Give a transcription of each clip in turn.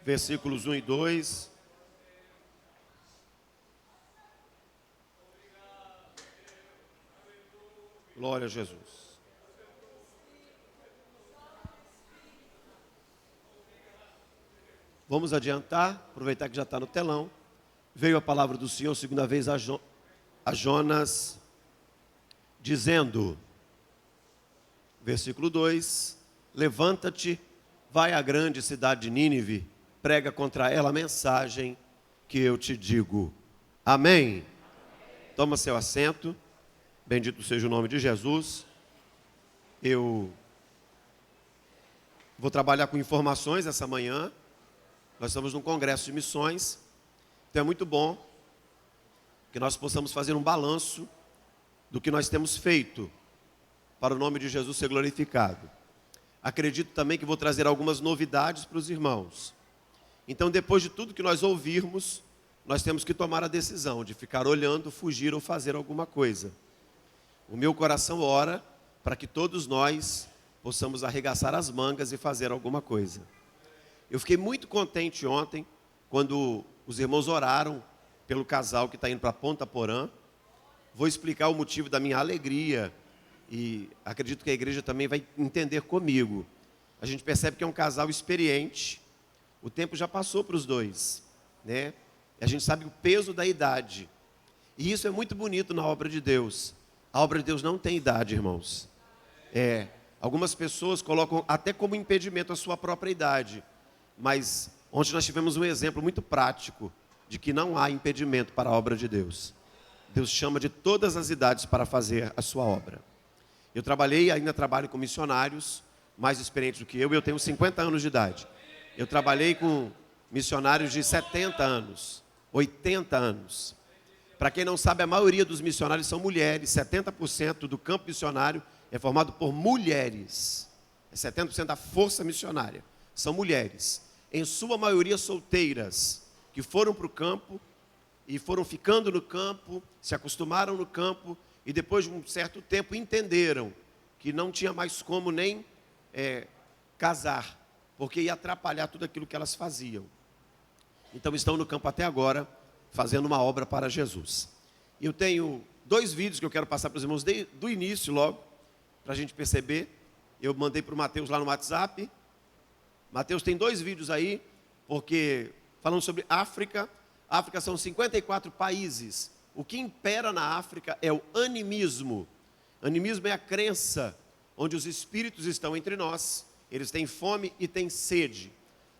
versículos 1 e 2. Glória a Jesus. Vamos adiantar, aproveitar que já está no telão. Veio a palavra do Senhor segunda vez a Jonas, dizendo, versículo 2, levanta-te, vai à grande cidade de Nínive, prega contra ela a mensagem que eu te digo. Amém? Toma seu assento, bendito seja o nome de Jesus. Eu vou trabalhar com informações essa manhã. Nós estamos num congresso de missões, então é muito bom que nós possamos fazer um balanço do que nós temos feito, para o nome de Jesus ser glorificado. Acredito também que vou trazer algumas novidades para os irmãos. Então, depois de tudo que nós ouvirmos, nós temos que tomar a decisão de ficar olhando, fugir ou fazer alguma coisa. O meu coração ora para que todos nós possamos arregaçar as mangas e fazer alguma coisa. Eu fiquei muito contente ontem, quando os irmãos oraram pelo casal que está indo para Ponta Porã. Vou explicar o motivo da minha alegria e acredito que a igreja também vai entender comigo. A gente percebe que é um casal experiente, o tempo já passou para os dois, né? A gente sabe o peso da idade, e isso é muito bonito na obra de Deus. A obra de Deus não tem idade, irmãos. Algumas pessoas colocam até como impedimento a sua própria idade, mas ontem nós tivemos um exemplo muito prático de que não há impedimento para a obra de Deus. Deus chama de todas as idades para fazer a sua obra. Eu trabalhei, ainda trabalho com missionários mais experientes do que eu tenho 50 anos de idade. Eu trabalhei com missionários de 70 anos, 80 anos. Para quem não sabe, a maioria dos missionários são mulheres. 70% do campo missionário é formado por mulheres. 70% da força missionária são mulheres. Em sua maioria solteiras, que foram para o campo e foram ficando no campo, se acostumaram no campo e depois de um certo tempo entenderam que não tinha mais como nem casar, porque ia atrapalhar tudo aquilo que elas faziam. Então estão no campo até agora, fazendo uma obra para Jesus. Eu tenho 2 vídeos que eu quero passar para os irmãos do início logo, para a gente perceber. Eu mandei para o Mateus lá no WhatsApp. Mateus tem 2 vídeos aí, porque falando sobre África. África são 54 países. O que impera na África é o animismo. Animismo é a crença onde os espíritos estão entre nós. Eles têm fome e têm sede.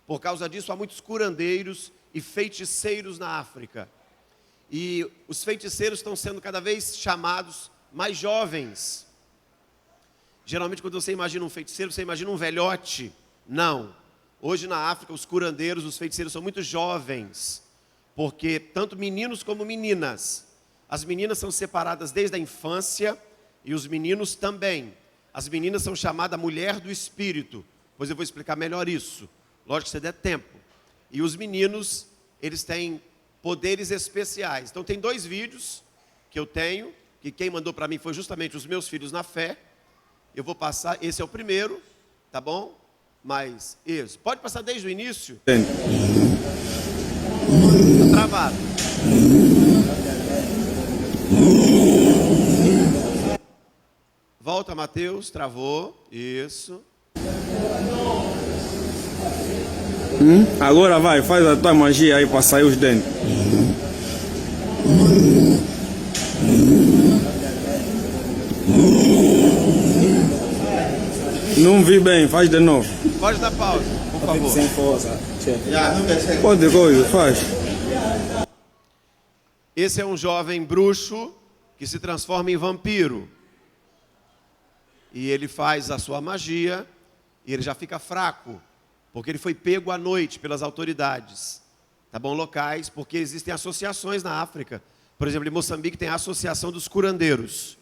Por causa disso, há muitos curandeiros e feiticeiros na África. E os feiticeiros estão sendo cada vez chamados mais jovens. Geralmente, quando você imagina um feiticeiro, você imagina um velhote. Não. Hoje na África, os curandeiros, os feiticeiros são muito jovens. Porque tanto meninos como meninas. As meninas são separadas desde a infância e os meninos também. As meninas são chamadas mulher do espírito. Pois eu vou explicar melhor isso. Lógico que você der tempo. E os meninos, eles têm poderes especiais. Então tem 2 vídeos que eu tenho, que quem mandou para mim foi justamente os meus filhos na fé. Eu vou passar, esse é o primeiro, tá bom? Mas isso, pode passar desde o início? Tá travado. Volta, Mateus, travou, isso. Agora vai, faz a tua magia aí para sair os dentes. Não vi bem, faz de novo. Pode dar pausa, por favor. Sem força. Pode coisa, faz. Esse é um jovem bruxo que se transforma em vampiro. E ele faz a sua magia e ele já fica fraco, porque ele foi pego à noite pelas autoridades, tá bom, locais, porque existem associações na África. Por exemplo, em Moçambique tem a Associação dos Curandeiros.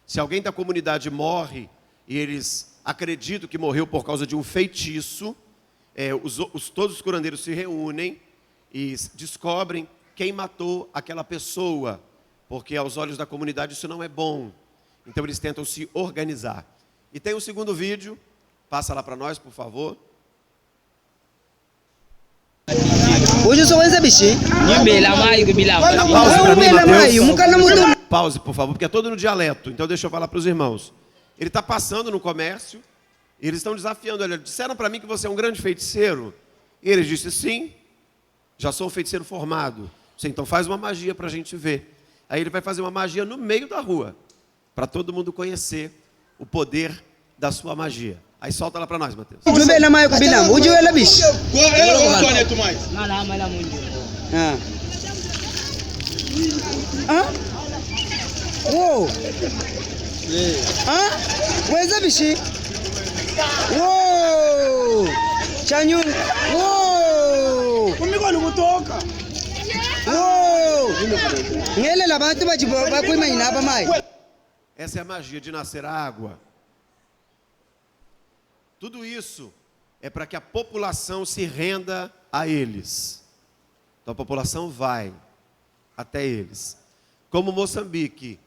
Se alguém da comunidade morre e eles acreditam que morreu por causa de um feitiço, todos os curandeiros se reúnem e descobrem quem matou aquela pessoa, porque aos olhos da comunidade isso não é bom. Então eles tentam se organizar. E tem um segundo vídeo, passa lá para nós, por favor. Hoje eu sou esse bicho. Pause para mim, Mateus. Pause, por favor, porque é todo no dialeto. Então deixa eu falar para os irmãos. Ele está passando no comércio, e eles estão desafiando ele. Disseram para mim que você é um grande feiticeiro. E ele disse, sim, já sou um feiticeiro formado. Então faz uma magia para a gente ver. Aí ele vai fazer uma magia no meio da rua, para todo mundo conhecer o poder da sua magia. Aí solta lá para nós, Mateus. Essa é a magia de nascer a água. Tudo isso é para que a população se renda a eles. Então a população vai até eles. Como Moçambique,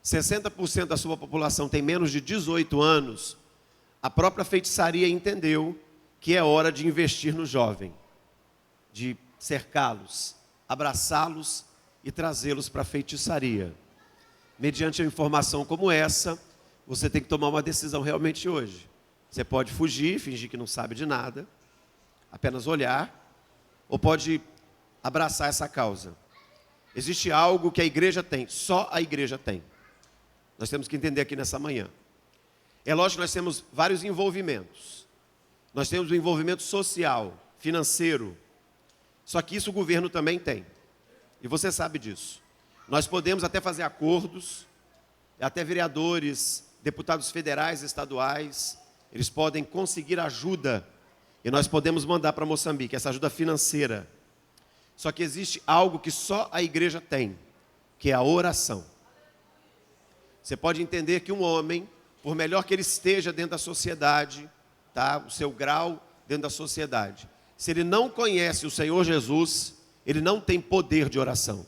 60% da sua população tem menos de 18 anos, a própria feitiçaria entendeu que é hora de investir no jovem, de cercá-los, abraçá-los e trazê-los para a feitiçaria. Mediante uma informação como essa, você tem que tomar uma decisão realmente hoje. Você pode fugir, fingir que não sabe de nada, apenas olhar, ou pode abraçar essa causa. Existe algo que a igreja tem, só a igreja tem. Nós temos que entender aqui nessa manhã. É lógico que nós temos vários envolvimentos. Nós temos o envolvimento social, financeiro. Só que isso o governo também tem. E você sabe disso. Nós podemos até fazer acordos, até vereadores, deputados federais, estaduais, eles podem conseguir ajuda. E nós podemos mandar para Moçambique, essa ajuda financeira. Só que existe algo que só a igreja tem, que é a oração. Você pode entender que um homem, por melhor que ele esteja dentro da sociedade, tá? O seu grau dentro da sociedade, se ele não conhece o Senhor Jesus, ele não tem poder de oração.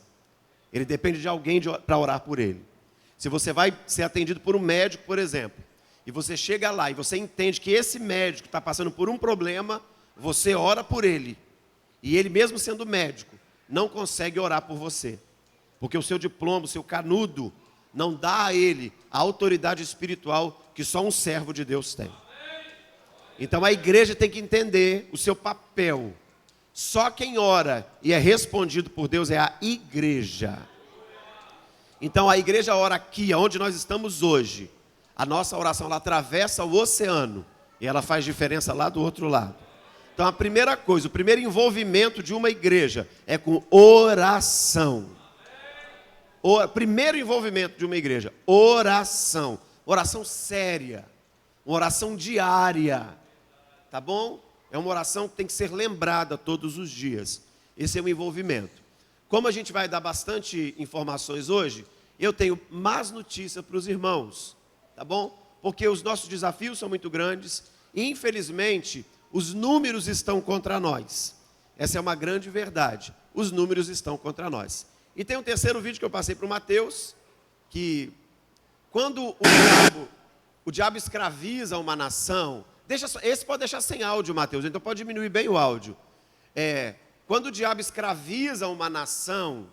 Ele depende de alguém para orar por ele. Se você vai ser atendido por um médico, por exemplo, e você chega lá e você entende que esse médico está passando por um problema, você ora por ele. E ele, mesmo sendo médico, não consegue orar por você. Porque o seu diploma, o seu canudo, não dá a ele a autoridade espiritual que só um servo de Deus tem. Então a igreja tem que entender o seu papel. Só quem ora e é respondido por Deus é a igreja. Então a igreja ora aqui, onde nós estamos hoje. A nossa oração, ela atravessa o oceano e ela faz diferença lá do outro lado. Então a primeira coisa, o primeiro envolvimento de uma igreja é com oração. O primeiro envolvimento de uma igreja, oração. Oração séria, uma oração diária, tá bom? É uma oração que tem que ser lembrada todos os dias. Esse é o envolvimento. Como a gente vai dar bastante informações hoje, eu tenho más notícias para os irmãos, tá bom? Porque os nossos desafios são muito grandes e, infelizmente, os números estão contra nós. Essa é uma grande verdade. Os números estão contra nós. E tem um terceiro vídeo que eu passei para o Mateus, que quando o diabo escraviza uma nação, esse pode deixar sem áudio, Mateus, então pode diminuir bem o áudio. Quando o diabo escraviza uma nação,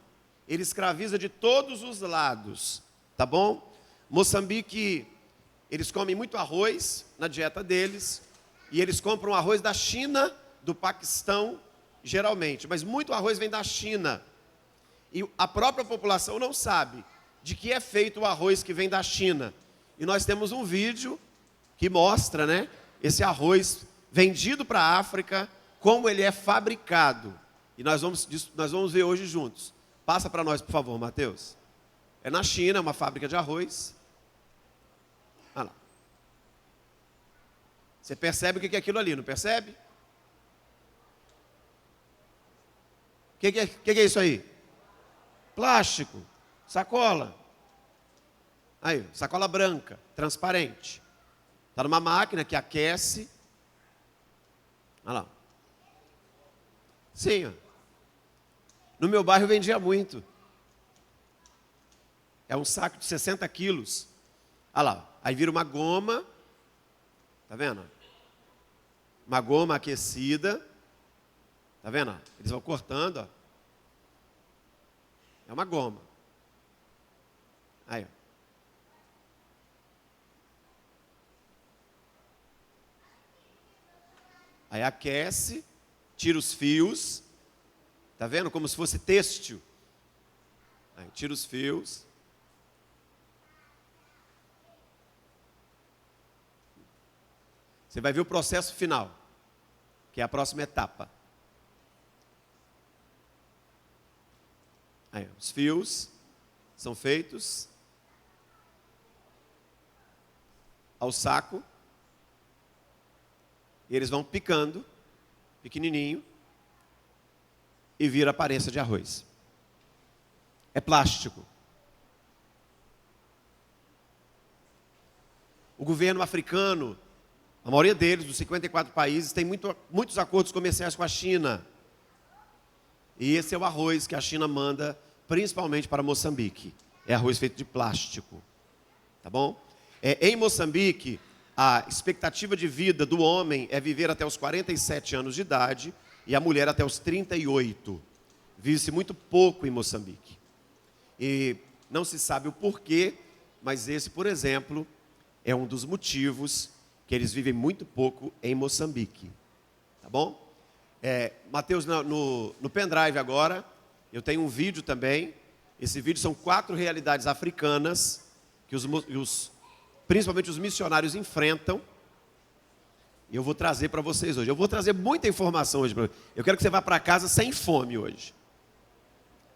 ele escraviza de todos os lados, tá bom? Moçambique, eles comem muito arroz na dieta deles, e eles compram arroz da China, do Paquistão, geralmente, mas muito arroz vem da China. E a própria população não sabe de que é feito o arroz que vem da China. E nós temos um vídeo que mostra, né, esse arroz vendido para a África, como ele é fabricado. E nós vamos ver hoje juntos. Passa para nós, por favor, Mateus. É na China, uma fábrica de arroz. Olha lá. Você percebe o que é aquilo ali, não percebe? O que é isso aí? Plástico, sacola. Aí, sacola branca, transparente. Está numa máquina que aquece. Olha lá. Sim, ó. No meu bairro vendia muito. É um saco de 60 quilos. Olha lá. Aí vira uma goma. Tá vendo? Uma goma aquecida. Tá vendo? Eles vão cortando, ó. É uma goma. Aí, ó. Aí aquece, tira os fios. Tá vendo? Como se fosse têxtil. Aí tira os fios. Você vai ver o processo final, que é a próxima etapa. Aí, os fios são feitos ao saco. E eles vão picando, pequenininho, e vira aparência de arroz. É plástico. O governo africano, a maioria deles, dos 54 países, tem muitos acordos comerciais com a China. E esse é o arroz que a China manda, principalmente para Moçambique. É arroz feito de plástico. Tá bom? Em Moçambique, a expectativa de vida do homem é viver até os 47 anos de idade e a mulher até os 38. Vive-se muito pouco em Moçambique. E não se sabe o porquê, mas esse, por exemplo, é um dos motivos que eles vivem muito pouco em Moçambique. Tá bom? Mateus, no pendrive agora, eu tenho um vídeo também. Esse vídeo são 4 realidades africanas que principalmente os missionários enfrentam. E eu vou trazer para vocês hoje. Eu vou trazer muita informação hoje. Eu quero que você vá para casa sem fome hoje.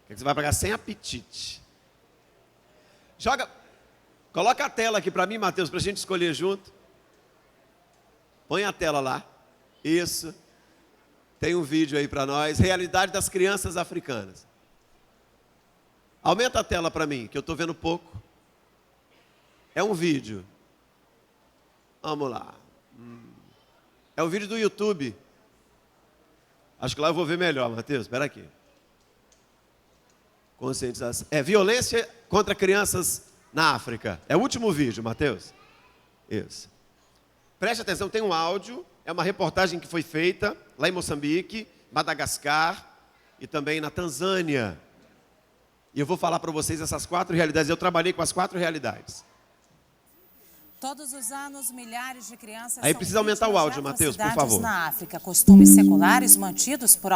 Quero que você vá para casa sem apetite. Coloca a tela aqui para mim, Mateus, para a gente escolher junto. Põe a tela lá. Isso. Tem um vídeo aí para nós. Realidade das crianças africanas. Aumenta a tela para mim, que eu estou vendo pouco. É um vídeo. Vamos lá. É um vídeo do YouTube. Acho que lá eu vou ver melhor, Mateus. Espera aqui. Conscientização. Violência contra crianças na África. É o último vídeo, Mateus. Isso. Preste atenção, tem um áudio. É uma reportagem que foi feita lá em Moçambique, Madagascar e também na Tanzânia. E eu vou falar para vocês essas 4 realidades. Eu trabalhei com as 4 realidades. Todos os anos, milhares de crianças Aí precisa aumentar o áudio, Mateus, por favor. Na África, costumes seculares mantidos por...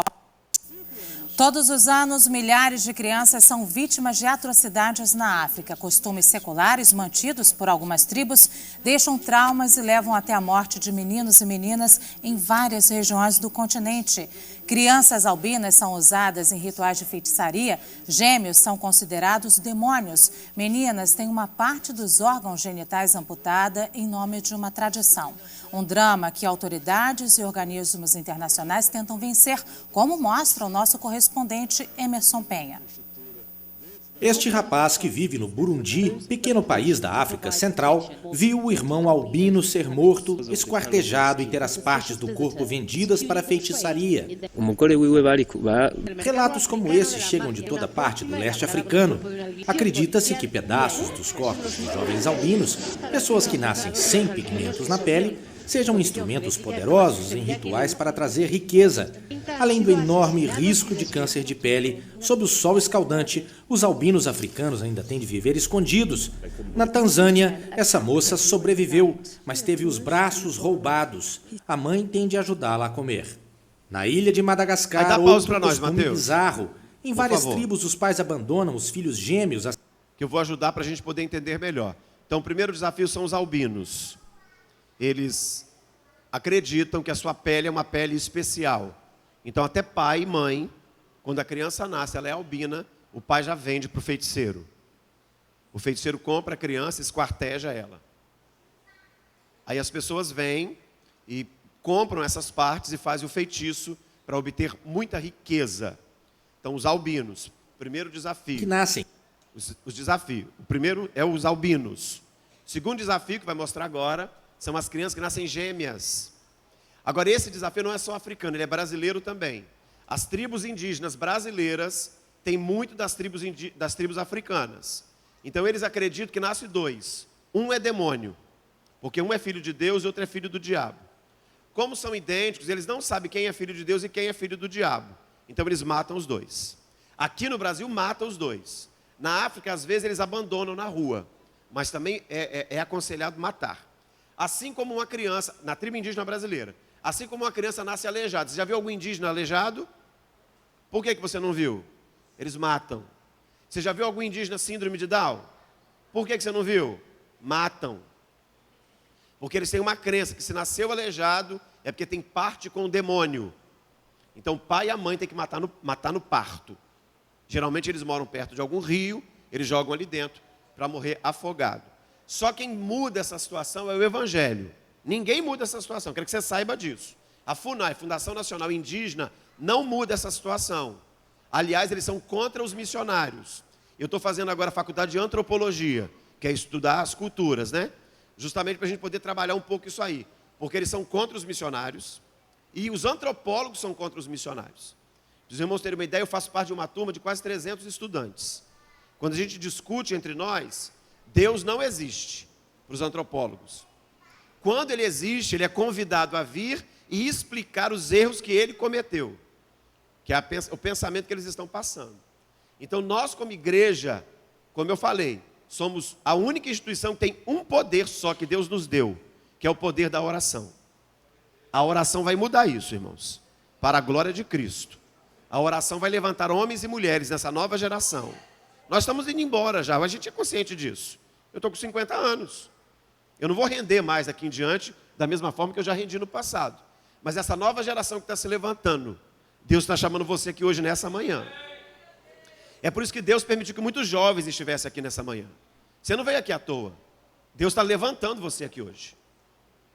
Todos os anos, milhares de crianças são vítimas de atrocidades na África. Costumes seculares mantidos por algumas tribos deixam traumas e levam até a morte de meninos e meninas em várias regiões do continente. Crianças albinas são usadas em rituais de feitiçaria. Gêmeos são considerados demônios. Meninas têm uma parte dos órgãos genitais amputada em nome de uma tradição. Um drama que autoridades e organismos internacionais tentam vencer, como mostra o nosso correspondente Emerson Penha. Este rapaz que vive no Burundi, pequeno país da África Central, viu o irmão albino ser morto, esquartejado e ter as partes do corpo vendidas para feitiçaria. Relatos como esse chegam de toda parte do leste africano. Acredita-se que pedaços dos corpos de jovens albinos, pessoas que nascem sem pigmentos na pele, sejam instrumentos poderosos em rituais para trazer riqueza. Além do enorme risco de câncer de pele, sob o sol escaldante, os albinos africanos ainda têm de viver escondidos. Na Tanzânia, essa moça sobreviveu, mas teve os braços roubados. A mãe tem de ajudá-la a comer. Na ilha de Madagascar, outro costume bizarro. Em várias tribos, os pais abandonam os filhos gêmeos. Que eu vou ajudar para a gente poder entender melhor. Então, o primeiro desafio são os albinos. Eles acreditam que a sua pele é uma pele especial. Então, até pai e mãe, quando a criança nasce, ela é albina, o pai já vende para o feiticeiro. O feiticeiro compra a criança e esquarteja ela. Aí as pessoas vêm e compram essas partes e fazem o feitiço para obter muita riqueza. Então, os albinos, primeiro desafio. Que nascem. Os desafios. O primeiro é os albinos. O segundo desafio, que vai mostrar agora, são as crianças que nascem gêmeas. Agora, esse desafio não é só africano, ele é brasileiro também. As tribos indígenas brasileiras têm muito das tribos africanas. Então, eles acreditam que nasce 2. Um é demônio, porque um é filho de Deus e outro é filho do diabo. como são idênticos, eles não sabem quem é filho de Deus e quem é filho do diabo. Então eles matam os dois. Aqui no Brasil matam os dois. Na África, às vezes, eles abandonam na rua, mas também é aconselhado matar. Assim como uma criança, na tribo indígena brasileira, assim como uma criança nasce aleijada. Você já viu algum indígena aleijado? Por que você não viu? Eles matam. Você já viu algum indígena síndrome de Down? Por que você não viu? Matam. Porque eles têm uma crença que se nasceu aleijado é porque tem parte com o demônio. Então o pai e a mãe têm que matar no parto. Geralmente eles moram perto de algum rio, eles jogam ali dentro para morrer afogado. Só quem muda essa situação é o Evangelho. Ninguém muda essa situação, quero que você saiba disso. A FUNAI, Fundação Nacional Indígena, não muda essa situação. Aliás, eles são contra os missionários. Eu estou fazendo agora a faculdade de antropologia, que é estudar as culturas, né? Justamente para a gente poder trabalhar um pouco isso aí. Porque eles são contra os missionários e os antropólogos são contra os missionários. Para os irmãos terem uma ideia, eu faço parte de uma turma de quase 300 estudantes. Quando a gente discute entre nós, Deus não existe para os antropólogos. Quando ele existe, ele é convidado a vir e explicar os erros que ele cometeu, que é o pensamento que eles estão passando. Então nós como igreja, como eu falei, somos a única instituição que tem um poder só que Deus nos deu, que é o poder da oração. A oração vai mudar isso, irmãos, para a glória de Cristo. A oração vai levantar homens e mulheres nessa nova geração. Nós estamos indo embora já, a gente é consciente disso. Eu estou com 50 anos. Eu não vou render mais daqui em diante da mesma forma que eu já rendi no passado. Mas essa nova geração que está se levantando, Deus está chamando você aqui hoje nessa manhã. É por isso que Deus permitiu que muitos jovens estivessem aqui nessa manhã. Você não veio aqui à toa. Deus está levantando você aqui hoje.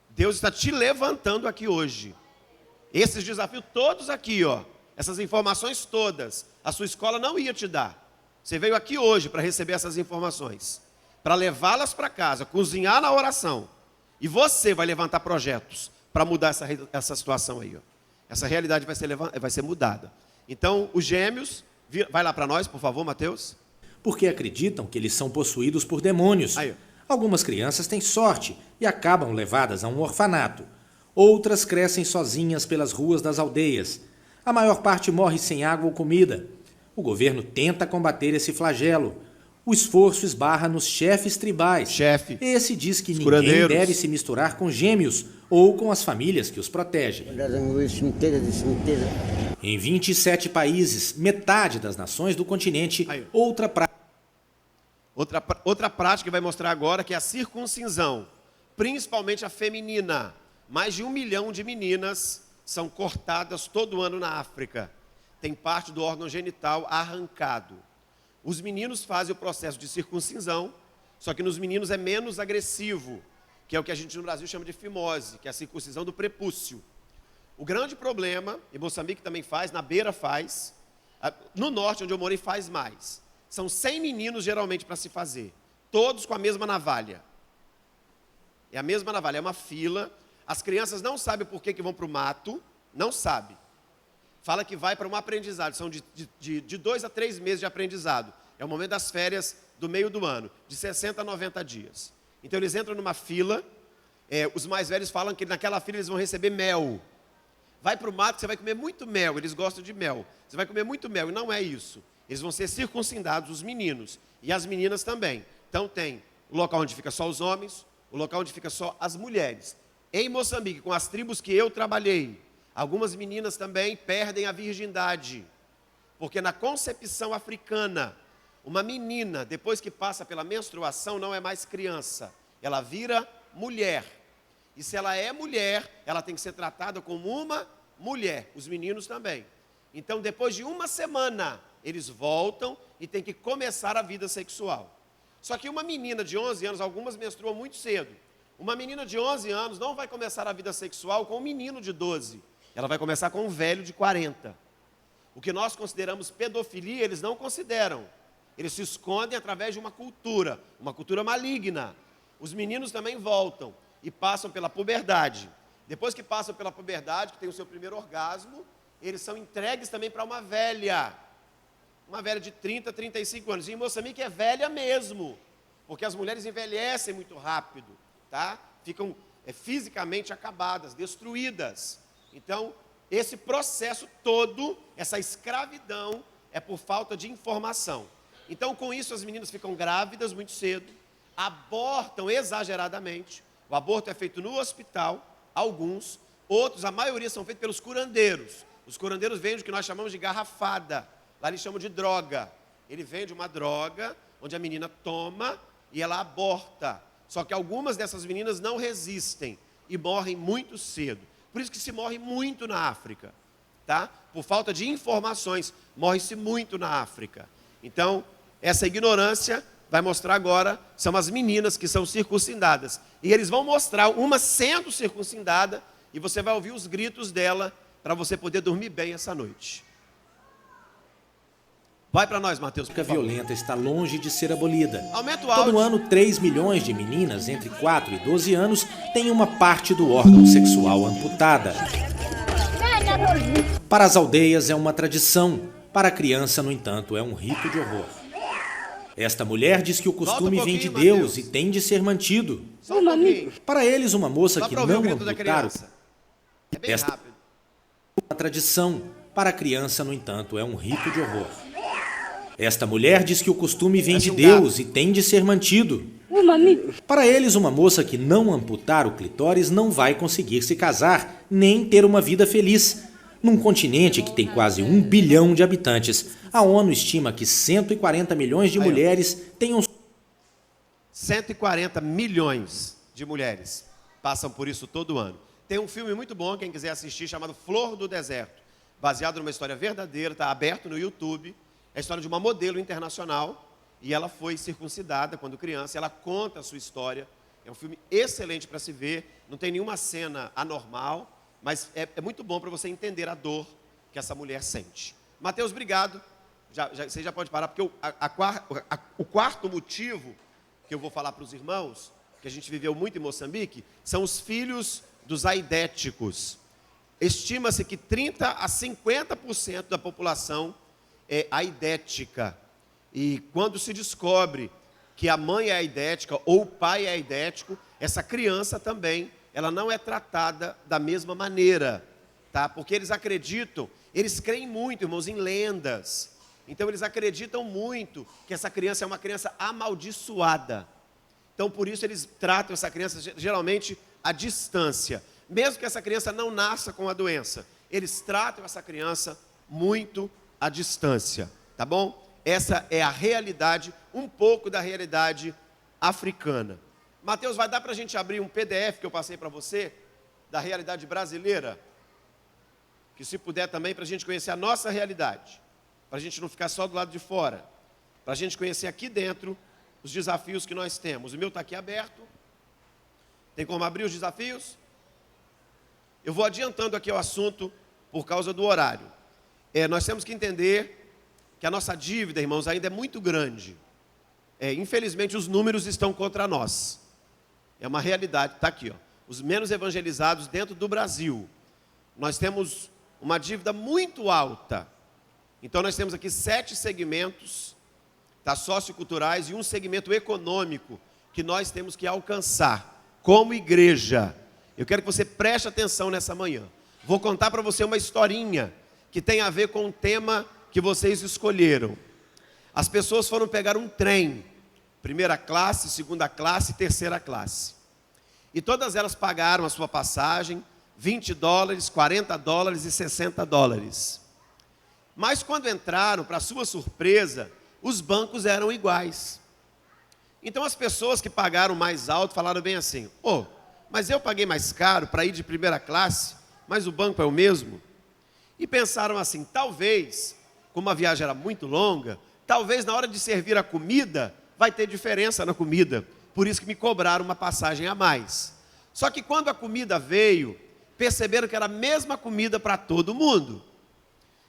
Deus está te levantando aqui hoje. Esses desafios todos aqui, ó, essas informações todas, a sua escola não ia te dar. Você veio aqui hoje para receber essas informações, para levá-las para casa, cozinhar na oração. E você vai levantar projetos para mudar essa situação aí, ó. Essa realidade vai ser mudada. Então, os gêmeos, vai lá para nós, por favor, Mateus. Porque acreditam que eles são possuídos por demônios. Aí, algumas crianças têm sorte e acabam levadas a um orfanato. Outras crescem sozinhas pelas ruas das aldeias. A maior parte morre sem água ou comida. O governo tenta combater esse flagelo. O esforço esbarra nos chefes tribais. Esse diz que ninguém deve se misturar com gêmeos ou com as famílias que os protegem. Em 27 países, metade das nações do continente, outra prática que vai mostrar agora, que é a circuncisão, principalmente a feminina. Mais de 1 milhão de meninas são cortadas todo ano na África. Tem parte do órgão genital arrancado. Os meninos fazem o processo de circuncisão, só que nos meninos é menos agressivo, que é o que a gente no Brasil chama de fimose, que é a circuncisão do prepúcio. O grande problema, e Moçambique também faz, na Beira faz, no norte, onde eu morei, faz mais. São 100 meninos geralmente para se fazer, todos com a mesma navalha. É a mesma navalha, é uma fila. As crianças não sabem por que vão para o mato, não sabem. Fala que vai para um aprendizado, são de 2 a 3 meses de aprendizado. É o momento das férias do meio do ano, de 60 a 90 dias. Então eles entram numa fila, os mais velhos falam que naquela fila eles vão receber mel. Vai para o mato, você vai comer muito mel, eles gostam de mel. Você vai comer muito mel, e não é isso. Eles vão ser circuncidados, os meninos, e as meninas também. Então tem o local onde fica só os homens, o local onde fica só as mulheres. Em Moçambique, com as tribos que eu trabalhei, algumas meninas também perdem a virgindade, porque na concepção africana, uma menina, depois que passa pela menstruação, não é mais criança, ela vira mulher. E se ela é mulher, ela tem que ser tratada como uma mulher, os meninos também. Então, depois de 1 semana, eles voltam e têm que começar a vida sexual. Só que uma menina de 11 anos, algumas menstruam muito cedo. Uma menina de 11 anos não vai começar a vida sexual com um menino de 12. Ela vai começar com um velho de 40. O que nós consideramos pedofilia, eles não consideram. Eles se escondem através de uma cultura maligna. Os meninos também voltam e passam pela puberdade. Depois que passam pela puberdade, que tem o seu primeiro orgasmo, eles são entregues também para uma velha de 30, 35 anos. E em Moçambique é velha mesmo, porque as mulheres envelhecem muito rápido, tá? Ficam fisicamente acabadas, destruídas. Então, esse processo todo, essa escravidão, é por falta de informação. Então, com isso, as meninas ficam grávidas muito cedo, abortam exageradamente. O aborto é feito no hospital, alguns, outros, a maioria são feitos pelos curandeiros. Os curandeiros vendem o que nós chamamos de garrafada, lá eles chamam de droga. Ele vende uma droga, onde a menina toma e ela aborta. Só que algumas dessas meninas não resistem e morrem muito cedo. Por isso que se morre muito na África, tá? Por falta de informações, morre-se muito na África. Então, essa ignorância vai mostrar agora, são as meninas que são circuncidadas. E eles vão mostrar uma sendo circuncidada, e você vai ouvir os gritos dela, para você poder dormir bem essa noite. Vai para nós, Mateus. A violenta está longe de ser abolida. Aumenta o áudio. Todo ano, 3 milhões de meninas entre 4 e 12 anos têm uma parte do órgão sexual amputada. Para as aldeias é uma tradição, para a criança, no entanto, é um rito de horror. Esta mulher diz que o costume vem de Deus e tem de ser mantido. Para eles, uma moça que não amputaram... Esta é uma tradição, para a criança, no entanto, é um rito de horror. Esta mulher diz que o costume vem de Deus e tem de ser mantido. Para eles, uma moça que não amputar o clitóris não vai conseguir se casar, nem ter uma vida feliz. Num continente que tem quase 1 bilhão de habitantes, a ONU estima que 140 milhões de mulheres tenham... 140 milhões de mulheres passam por isso todo ano. Tem um filme muito bom, quem quiser assistir, chamado Flor do Deserto, baseado numa história verdadeira, está aberto no YouTube. É a história de uma modelo internacional, e ela foi circuncidada quando criança, ela conta a sua história. É um filme excelente para se ver, não tem nenhuma cena anormal, mas é muito bom para você entender a dor que essa mulher sente. Mateus, obrigado. Você já pode parar, porque o quarto motivo que eu vou falar para os irmãos, que a gente viveu muito em Moçambique, são os filhos dos aidéticos. Estima-se que 30% a 50% da população é aidética. E quando se descobre que a mãe é aidética ou o pai é aidético, essa criança também, ela não é tratada da mesma maneira, tá? Porque eles acreditam, eles creem muito, irmãos, em lendas. Então eles acreditam muito que essa criança é uma criança amaldiçoada. Então por isso eles tratam essa criança geralmente à distância. Mesmo que essa criança não nasça com a doença, eles tratam essa criança muito à distância, tá bom? Essa é a realidade, um pouco da realidade africana. Mateus, vai dar para a gente abrir um PDF que eu passei para você, da realidade brasileira? Que se puder também, para a gente conhecer a nossa realidade, para a gente não ficar só do lado de fora, para a gente conhecer aqui dentro os desafios que nós temos. O meu está aqui aberto. Tem como abrir os desafios? Eu vou adiantando aqui o assunto por causa do horário. Nós temos que entender que a nossa dívida, irmãos, ainda é muito grande. Infelizmente, os números estão contra nós. É uma realidade, está aqui, ó. Os menos evangelizados dentro do Brasil. Nós temos uma dívida muito alta. Então, nós temos aqui 7 segmentos, tá, socioculturais e um segmento econômico que nós temos que alcançar como igreja. Eu quero que você preste atenção nessa manhã. Vou contar para você uma historinha que tem a ver com o tema que vocês escolheram. As pessoas foram pegar um trem, primeira classe, segunda classe e terceira classe. E todas elas pagaram a sua passagem, $20, $40 e $60. Mas quando entraram, para sua surpresa, os bancos eram iguais. Então as pessoas que pagaram mais alto falaram bem assim: mas eu paguei mais caro para ir de primeira classe, mas o banco é o mesmo? E pensaram assim, talvez, como a viagem era muito longa, talvez na hora de servir a comida, vai ter diferença na comida, por isso que me cobraram uma passagem a mais. Só que quando a comida veio, perceberam que era a mesma comida para todo mundo.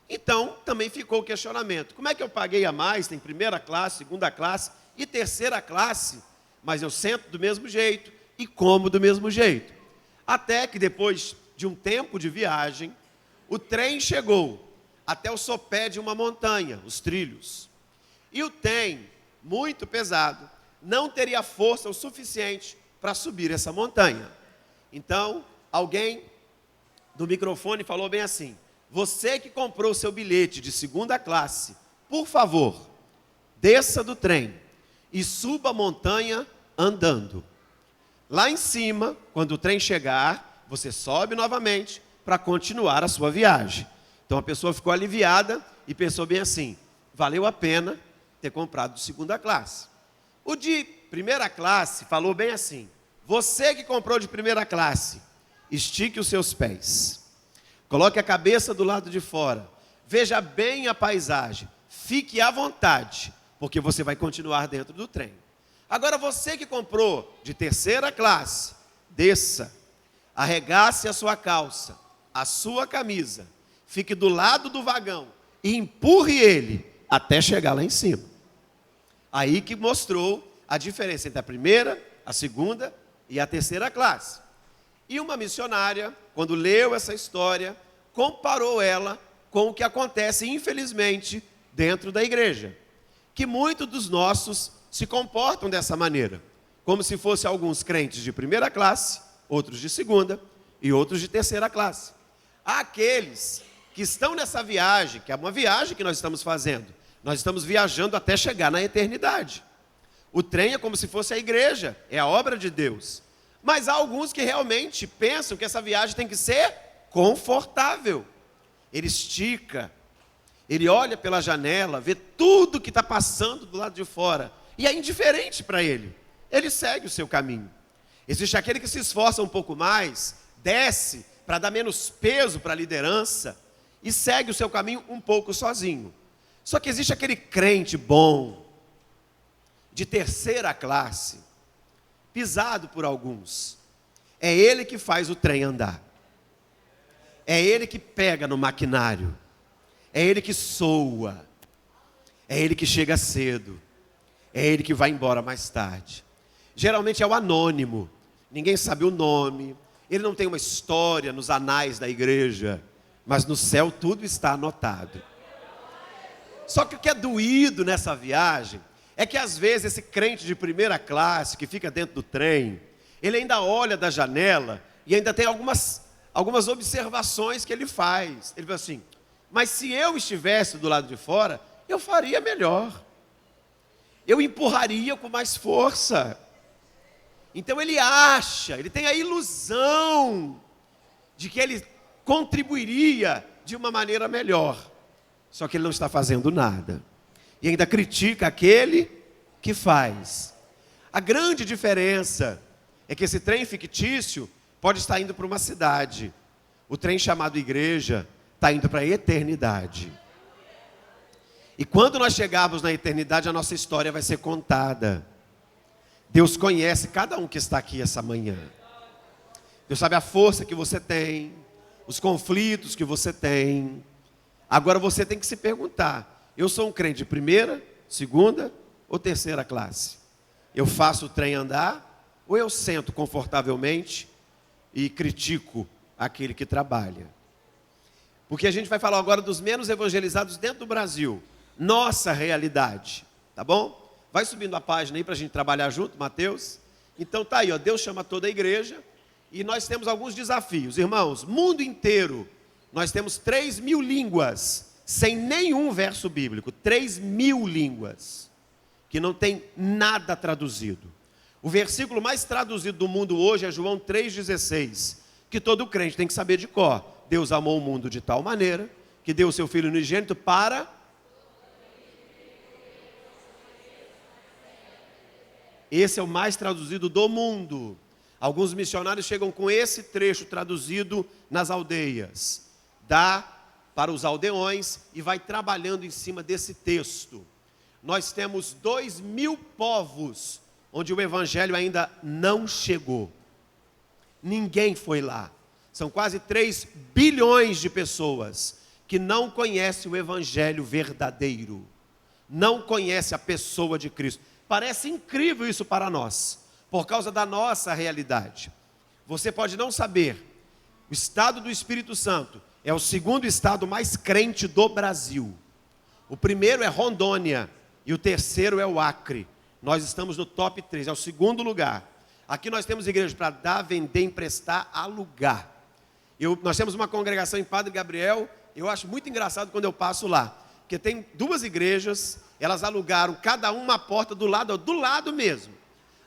Então, também ficou o questionamento, como é que eu paguei a mais, tem primeira classe, segunda classe e terceira classe, mas eu sento do mesmo jeito e como do mesmo jeito? Até que depois de um tempo de viagem, o trem chegou até o sopé de uma montanha, os trilhos. E o trem, muito pesado, não teria força o suficiente para subir essa montanha. Então, alguém do microfone falou bem assim: você que comprou o seu bilhete de segunda classe, por favor, desça do trem e suba a montanha andando. Lá em cima, quando o trem chegar, você sobe novamente para continuar a sua viagem. Então a pessoa ficou aliviada e pensou bem assim: valeu a pena ter comprado de segunda classe. O de primeira classe falou bem assim: você que comprou de primeira classe, estique os seus pés, coloque a cabeça do lado de fora, veja bem a paisagem, fique à vontade, porque você vai continuar dentro do trem. Agora você que comprou de terceira classe, desça, arregace a sua calça, a sua camisa, fique do lado do vagão e empurre ele até chegar lá em cima. Aí que mostrou a diferença entre a primeira, a segunda e a terceira classe. E uma missionária, quando leu essa história, comparou ela com o que acontece, infelizmente, dentro da igreja. Que muitos dos nossos se comportam dessa maneira, como se fossem alguns crentes de primeira classe, outros de segunda e outros de terceira classe. Há aqueles que estão nessa viagem, que é uma viagem que nós estamos fazendo. Nós estamos viajando até chegar na eternidade. O trem é como se fosse a igreja, é a obra de Deus. Mas há alguns que realmente pensam que essa viagem tem que ser confortável. Ele estica, ele olha pela janela, vê tudo que está passando do lado de fora, e é indiferente para ele. Ele segue o seu caminho. Existe aquele que se esforça um pouco mais, desce para dar menos peso para a liderança, e segue o seu caminho um pouco sozinho. Só que existe aquele crente bom, de terceira classe, pisado por alguns. É ele que faz o trem andar. É ele que pega no maquinário. É ele que soa. É ele que chega cedo. É ele que vai embora mais tarde. Geralmente é o anônimo. Ninguém sabe o nome. Ele não tem uma história nos anais da igreja. Mas no céu tudo está anotado. Só que o que é doído nessa viagem é que às vezes esse crente de primeira classe que fica dentro do trem, ele ainda olha da janela e ainda tem algumas observações que ele faz. Ele fala assim: mas se eu estivesse do lado de fora, eu faria melhor. Eu empurraria com mais força. Então ele acha, ele tem a ilusão de que ele contribuiria de uma maneira melhor. Só que ele não está fazendo nada. E ainda critica aquele que faz. A grande diferença é que esse trem fictício pode estar indo para uma cidade. O trem chamado igreja está indo para a eternidade. E quando nós chegarmos na eternidade, a nossa história vai ser contada. Deus conhece cada um que está aqui essa manhã. Deus sabe a força que você tem, os conflitos que você tem. Agora você tem que se perguntar: eu sou um crente de primeira, segunda ou terceira classe? Eu faço o trem andar ou eu sento confortavelmente e critico aquele que trabalha? Porque a gente vai falar agora dos menos evangelizados dentro do Brasil. Nossa realidade, tá bom? Vai subindo a página aí para a gente trabalhar junto, Mateus. Então tá aí, ó, Deus chama toda a igreja e nós temos alguns desafios. Irmãos, mundo inteiro, nós temos 3.000 línguas, sem nenhum verso bíblico, 3.000 línguas, que não tem nada traduzido. O versículo mais traduzido do mundo hoje é João 3,16, que todo crente tem que saber de cor. Deus amou o mundo de tal maneira, que deu o seu Filho unigênito para... Esse é o mais traduzido do mundo. Alguns missionários chegam com esse trecho traduzido nas aldeias. Dá para os aldeões e vai trabalhando em cima desse texto. Nós temos 2.000 povos onde o evangelho ainda não chegou. Ninguém foi lá. São quase 3 bilhões de pessoas que não conhecem o evangelho verdadeiro. Não conhecem a pessoa de Cristo. Parece incrível isso para nós, por causa da nossa realidade. Você pode não saber, o estado do Espírito Santo é o segundo estado mais crente do Brasil. O primeiro é Rondônia e o terceiro é o Acre. Nós estamos no top 3, é o segundo lugar. Aqui nós temos igrejas para dar, vender, emprestar, alugar. Nós temos uma congregação em Padre Gabriel, eu acho muito engraçado quando eu passo lá, porque tem 2 igrejas, elas alugaram cada uma porta do lado mesmo.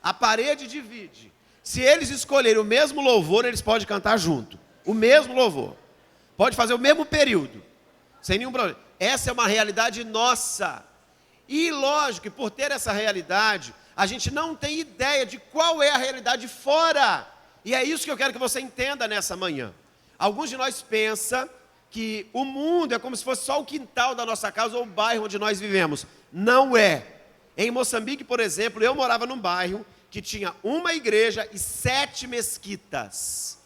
A parede divide. Se eles escolherem o mesmo louvor, eles podem cantar junto. O mesmo louvor. Pode fazer o mesmo período, sem nenhum problema. Essa é uma realidade nossa. E lógico que por ter essa realidade, a gente não tem ideia de qual é a realidade fora. E é isso que eu quero que você entenda nessa manhã. Alguns de nós pensam que o mundo é como se fosse só o quintal da nossa casa ou o bairro onde nós vivemos. Não é. Em Moçambique, por exemplo, eu morava num bairro que tinha uma igreja e 7 mesquitas.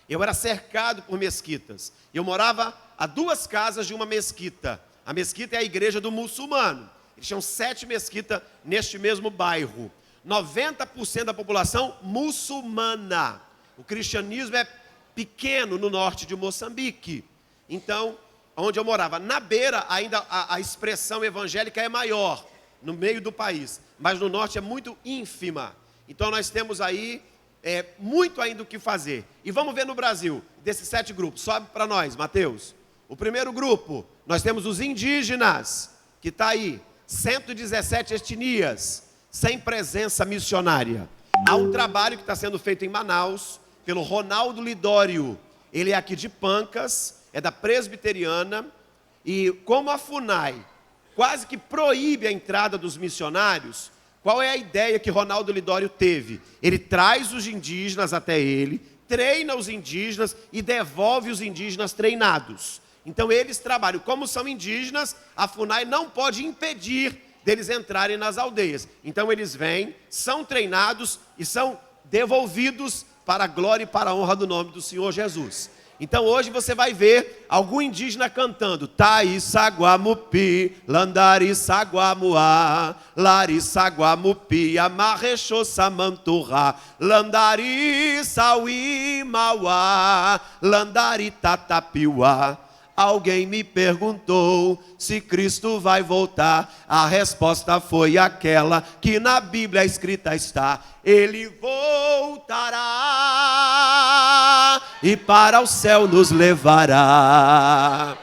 Eu era cercado por mesquitas. Eu morava a 2 casas de uma mesquita. A mesquita é a igreja do muçulmano. Eles tinham 7 mesquitas neste mesmo bairro. 90% da população muçulmana. O cristianismo é pequeno no norte de Moçambique. Então, onde eu morava, na beira, ainda a expressão evangélica é maior, no meio do país. Mas no norte é muito ínfima. Então, nós temos aí muito ainda o que fazer. E vamos ver no Brasil, desses 7 grupos. Sobe para nós, Mateus. O primeiro grupo, nós temos os indígenas, que está aí. 117 etnias, sem presença missionária. Há um trabalho que está sendo feito em Manaus, pelo Ronaldo Lidório. Ele é aqui de Pancas, é da Presbiteriana, e como a FUNAI quase que proíbe a entrada dos missionários, qual é a ideia que Ronaldo Lidório teve? Ele traz os indígenas até ele, treina os indígenas e devolve os indígenas treinados. Então eles trabalham, como são indígenas, a FUNAI não pode impedir deles entrarem nas aldeias. Então eles vêm, são treinados e são devolvidos para a glória e para a honra do nome do Senhor Jesus. Então hoje você vai ver algum indígena cantando Tai Saguamupi, Landari Saguamuá, Lari Saguamupi, Amarrechô Samanturra, Landari Sauí Mauá, Landari Tatapiuá. Alguém me perguntou se Cristo vai voltar. A resposta foi aquela que na Bíblia escrita está: Ele voltará e para o céu nos levará.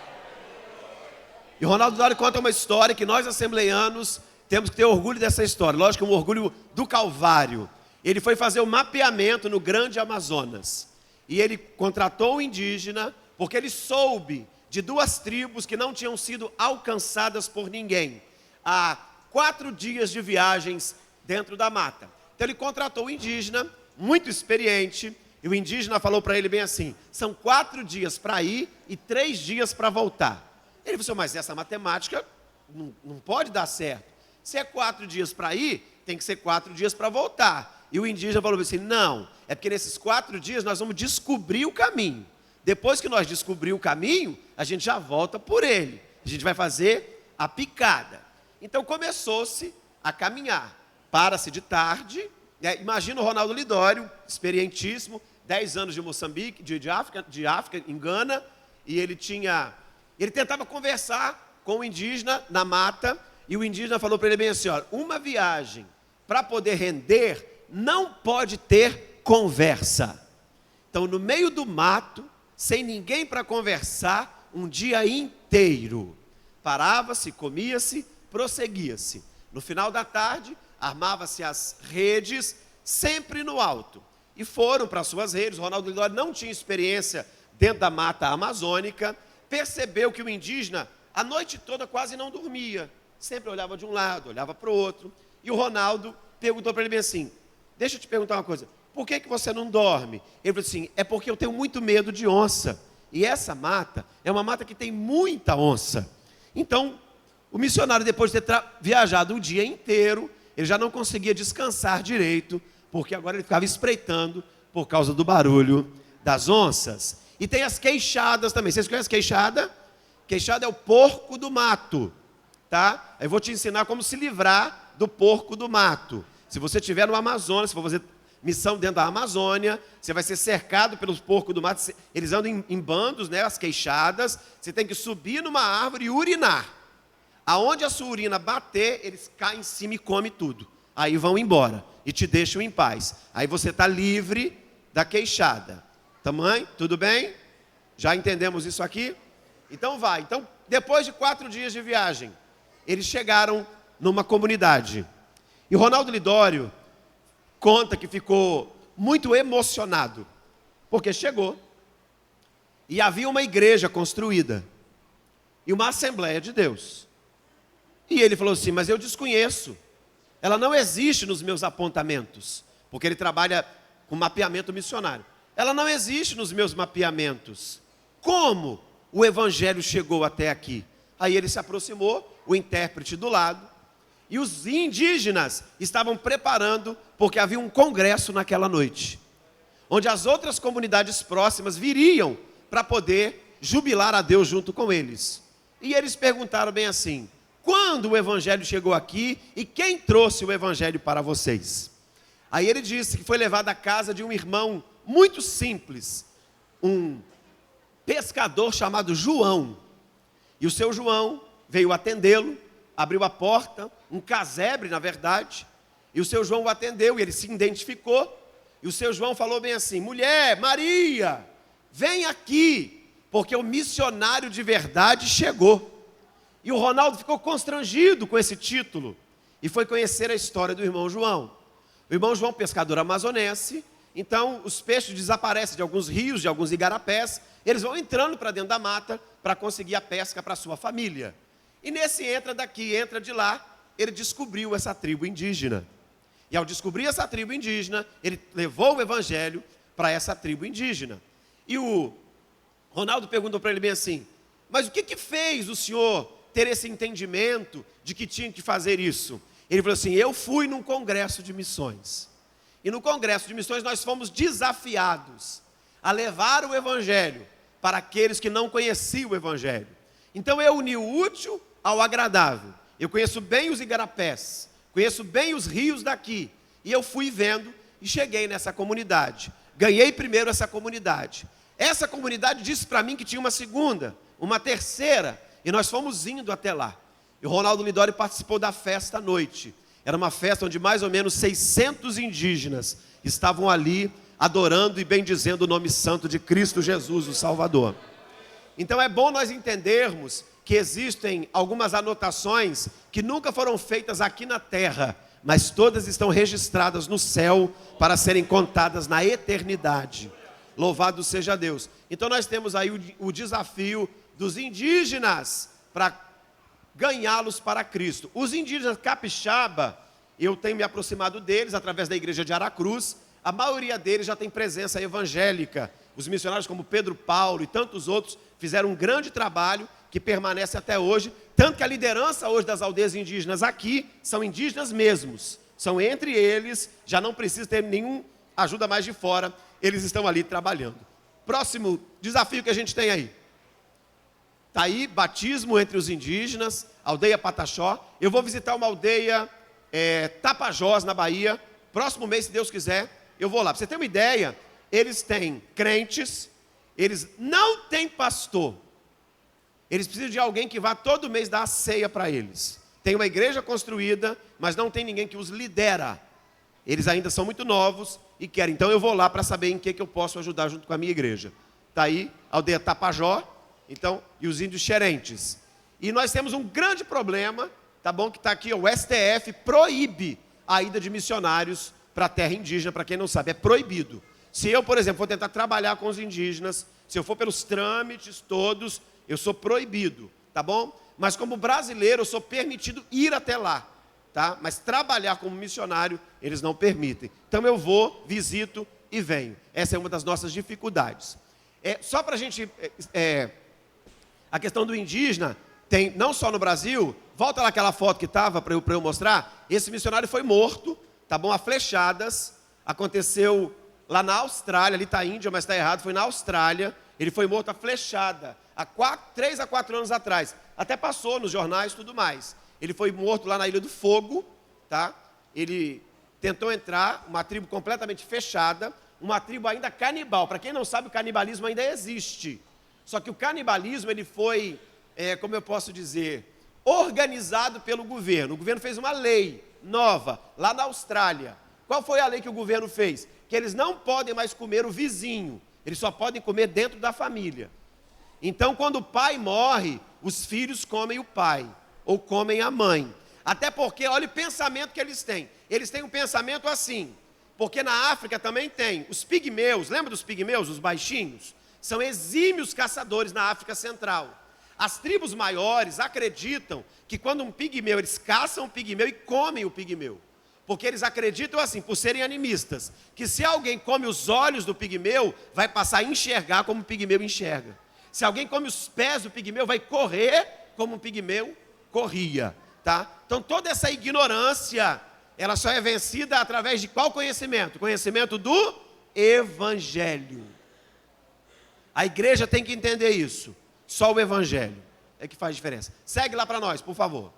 E Ronaldo Lidório conta uma história que nós assembleianos temos que ter orgulho dessa história. Lógico que um orgulho do Calvário. Ele foi fazer o mapeamento no Grande Amazonas. E ele contratou um indígena porque ele soube de 2 tribos que não tinham sido alcançadas por ninguém. Há 4 dias de viagens dentro da mata. Então ele contratou o indígena, muito experiente, e o indígena falou para ele bem assim: são 4 dias para ir e 3 dias para voltar. Ele falou: mas essa matemática não pode dar certo. Se é 4 dias para ir, tem que ser 4 dias para voltar. E o indígena falou assim: não, é porque nesses 4 dias nós vamos descobrir o caminho. Depois que nós descobrir o caminho, a gente já volta por ele. A gente vai fazer a picada. Então começou-se a caminhar. Para-se de tarde. Imagina o Ronaldo Lidório, experientíssimo, 10 anos de Moçambique, de África, em Gana. E ele tentava conversar com o indígena na mata. E o indígena falou para ele bem assim: olha, uma viagem para poder render não pode ter conversa. Então no meio do mato, sem ninguém para conversar, um dia inteiro. Parava-se, comia-se, prosseguia-se. No final da tarde, armava-se as redes, sempre no alto. E foram para suas redes. O Ronaldo Lidório não tinha experiência dentro da mata amazônica. Percebeu que o indígena, a noite toda, quase não dormia. Sempre olhava de um lado, olhava para o outro. E o Ronaldo perguntou para ele bem assim: deixa eu te perguntar uma coisa. Por que você não dorme? Ele falou assim: é porque eu tenho muito medo de onça. E essa mata é uma mata que tem muita onça. Então, o missionário, depois de ter viajado o dia inteiro, ele já não conseguia descansar direito, porque agora ele ficava espreitando por causa do barulho das onças. E tem as queixadas também. Vocês conhecem queixada? Queixada é o porco do mato, tá? Eu vou te ensinar como se livrar do porco do mato. Se você estiver no Amazonas, se for fazer missão dentro da Amazônia, você vai ser cercado pelos porcos do mato. Eles andam em bandos, né, as queixadas. Você tem que subir numa árvore e urinar. Aonde a sua urina bater, eles caem em cima e comem tudo. aí vão embora e te deixam em paz. Aí você está livre da queixada. Tamanho, tudo bem? Já entendemos isso aqui? Então vai. Então, depois de 4 dias de viagem, eles chegaram numa comunidade. E o Ronaldo Lidório conta que ficou muito emocionado, porque chegou e havia uma igreja construída e uma Assembleia de Deus. E ele falou assim, mas eu desconheço, ela não existe nos meus apontamentos, porque ele trabalha com mapeamento missionário. Ela não existe nos meus mapeamentos. Como o evangelho chegou até aqui? Aí ele se aproximou, o intérprete do lado, e os indígenas estavam preparando, porque havia um congresso naquela noite, onde as outras comunidades próximas viriam para poder jubilar a Deus junto com eles. E eles perguntaram bem assim, quando o evangelho chegou aqui e quem trouxe o evangelho para vocês? Aí ele disse que foi levado à casa de um irmão muito simples, um pescador chamado João. E o seu João veio atendê-lo, abriu a porta, um casebre na verdade, e o seu João o atendeu e ele se identificou. E o seu João falou bem assim, mulher, Maria, vem aqui, porque o missionário de verdade chegou. E o Ronaldo ficou constrangido com esse título e foi conhecer a história do irmão João. O irmão João, pescador amazonense, então os peixes desaparecem de alguns rios, de alguns igarapés, eles vão entrando para dentro da mata para conseguir a pesca para a sua família. E nesse entra daqui, entra de lá, ele descobriu essa tribo indígena. E ao descobrir essa tribo indígena, ele levou o evangelho para essa tribo indígena. E o Ronaldo perguntou para ele bem assim, mas o que fez o senhor ter esse entendimento de que tinha que fazer isso? Ele falou assim, eu fui num congresso de missões. E no congresso de missões nós fomos desafiados a levar o evangelho para aqueles que não conheciam o evangelho. Então eu uni o útil ao agradável. Eu conheço bem os igarapés, conheço bem os rios daqui. E eu fui vendo e cheguei nessa comunidade. Ganhei primeiro essa comunidade. Essa comunidade disse para mim que tinha uma segunda, uma terceira, e nós fomos indo até lá. E o Ronaldo Lidório participou da festa à noite. Era uma festa onde mais ou menos 600 indígenas estavam ali adorando e bendizendo o nome santo de Cristo Jesus, o Salvador. Então é bom nós entendermos que existem algumas anotações que nunca foram feitas aqui na terra, mas todas estão registradas no céu para serem contadas na eternidade. Louvado seja Deus. Então nós temos aí o desafio dos indígenas para ganhá-los para Cristo. Os indígenas capixaba, eu tenho me aproximado deles através da igreja de Aracruz, a maioria deles já tem presença evangélica. Os missionários como Pedro Paulo e tantos outros fizeram um grande trabalho que permanece até hoje, tanto que a liderança hoje das aldeias indígenas aqui são indígenas mesmos, são entre eles, já não precisa ter nenhuma ajuda mais de fora, eles estão ali trabalhando. Próximo desafio que a gente tem aí. Está aí, batismo entre os indígenas, aldeia Pataxó. Eu vou visitar uma aldeia Tapajós, na Bahia. Próximo mês, se Deus quiser, eu vou lá. Para você ter uma ideia, eles têm crentes, eles não têm pastor. Eles precisam de alguém que vá todo mês dar a ceia para eles. Tem uma igreja construída, mas não tem ninguém que os lidera. Eles ainda são muito novos e querem. Então eu vou lá para saber em que eu posso ajudar junto com a minha igreja. Está aí, aldeia Tapajó. Então, e os índios xerentes. E nós temos um grande problema, tá bom? Que está aqui, ó, o STF proíbe a ida de missionários para a terra indígena, para quem não sabe, é proibido. Se eu, por exemplo, for tentar trabalhar com os indígenas, se eu for pelos trâmites todos, eu sou proibido, tá bom? Mas como brasileiro, eu sou permitido ir até lá, tá? Mas trabalhar como missionário, eles não permitem. Então eu vou, visito e venho. Essa é uma das nossas dificuldades. Só para a gente... A questão do indígena tem, não só no Brasil, volta lá aquela foto que estava para eu mostrar, esse missionário foi morto, tá bom, a flechadas, aconteceu lá na Austrália, ali está a Índia, mas está errado, foi na Austrália, ele foi morto a flechada, há 3 a 4 anos atrás, até passou nos jornais e tudo mais, ele foi morto lá na Ilha do Fogo, tá? Ele tentou entrar, uma tribo completamente fechada, uma tribo ainda canibal, para quem não sabe, o canibalismo ainda existe. Só que o canibalismo, ele foi, como eu posso dizer, organizado pelo governo. O governo fez uma lei nova, lá na Austrália. Qual foi a lei que o governo fez? Que eles não podem mais comer o vizinho, eles só podem comer dentro da família. Então, quando o pai morre, os filhos comem o pai, ou comem a mãe. Até porque, olha o pensamento que eles têm. Eles têm um pensamento assim, porque na África também tem os pigmeus, lembra dos pigmeus, os baixinhos? São exímios caçadores na África Central. As tribos maiores acreditam que quando um pigmeu, eles caçam o pigmeu e comem o pigmeu. Porque eles acreditam assim, por serem animistas, que se alguém come os olhos do pigmeu, vai passar a enxergar como o pigmeu enxerga. Se alguém come os pés do pigmeu, vai correr como um pigmeu corria, tá? Então toda essa ignorância, ela só é vencida através de qual conhecimento? Conhecimento do Evangelho. A igreja tem que entender isso. Só o Evangelho é que faz diferença. Segue lá para nós, por favor.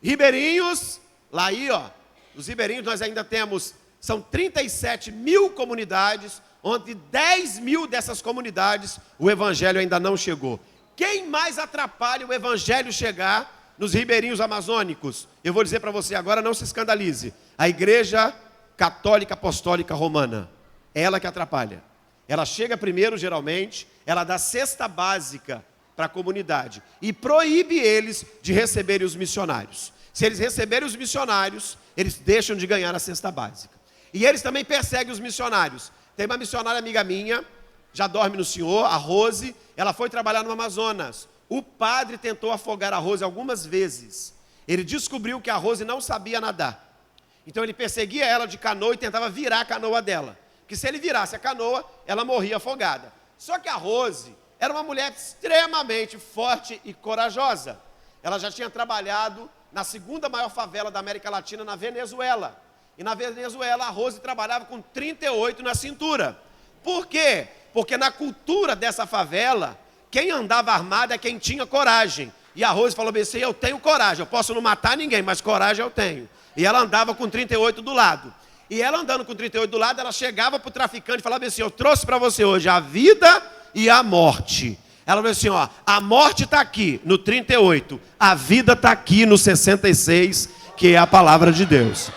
Ribeirinhos, lá aí, ó. Os ribeirinhos nós ainda temos, são 37 mil comunidades, onde 10 mil dessas comunidades o Evangelho ainda não chegou. Quem mais atrapalha o Evangelho chegar nos ribeirinhos amazônicos? Eu vou dizer para você agora, não se escandalize. A Igreja Católica Apostólica Romana, ela que atrapalha. Ela chega primeiro, geralmente, ela dá cesta básica para a comunidade e proíbe eles de receberem os missionários. Se eles receberem os missionários, eles deixam de ganhar a cesta básica. E eles também perseguem os missionários. Tem uma missionária amiga minha, já dorme no Senhor, a Rose, ela foi trabalhar no Amazonas. O padre tentou afogar a Rose algumas vezes. Ele descobriu que a Rose não sabia nadar. Então ele perseguia ela de canoa e tentava virar a canoa dela. Que se ele virasse a canoa, ela morria afogada. Só que a Rose era uma mulher extremamente forte e corajosa. Ela já tinha trabalhado na segunda maior favela da América Latina, na Venezuela. E na Venezuela a Rose trabalhava com 38 na cintura. Por quê? Porque na cultura dessa favela, quem andava armado é quem tinha coragem. E a Rose falou bem assim, eu tenho coragem, eu posso não matar ninguém, mas coragem eu tenho. E ela andava com 38 do lado. E ela andando com 38 do lado, ela chegava para o traficante e falava assim, eu trouxe para você hoje a vida e a morte. Ela falou assim, ó, a morte está aqui no 38, a vida está aqui no 66, que é a palavra de Deus.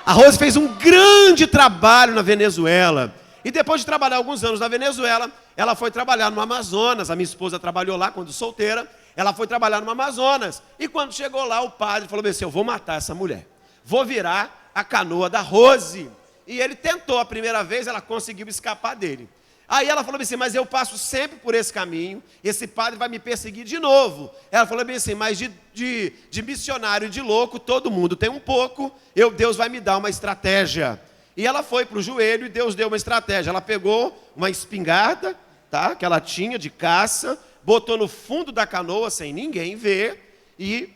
A Rose fez um grande trabalho na Venezuela. E depois de trabalhar alguns anos na Venezuela, ela foi trabalhar no Amazonas. A minha esposa trabalhou lá quando solteira. Ela foi trabalhar no Amazonas. E quando chegou lá, o padre falou assim, eu vou matar essa mulher. Vou virar a canoa da Rose. E ele tentou a primeira vez, ela conseguiu escapar dele. Aí ela falou assim, mas eu passo sempre por esse caminho, esse padre vai me perseguir de novo. Ela falou bem assim, mas de missionário, de louco, todo mundo tem um pouco, Deus vai me dar uma estratégia. E ela foi para o joelho e Deus deu uma estratégia. Ela pegou uma espingarda, tá, que ela tinha de caça, botou no fundo da canoa sem ninguém ver e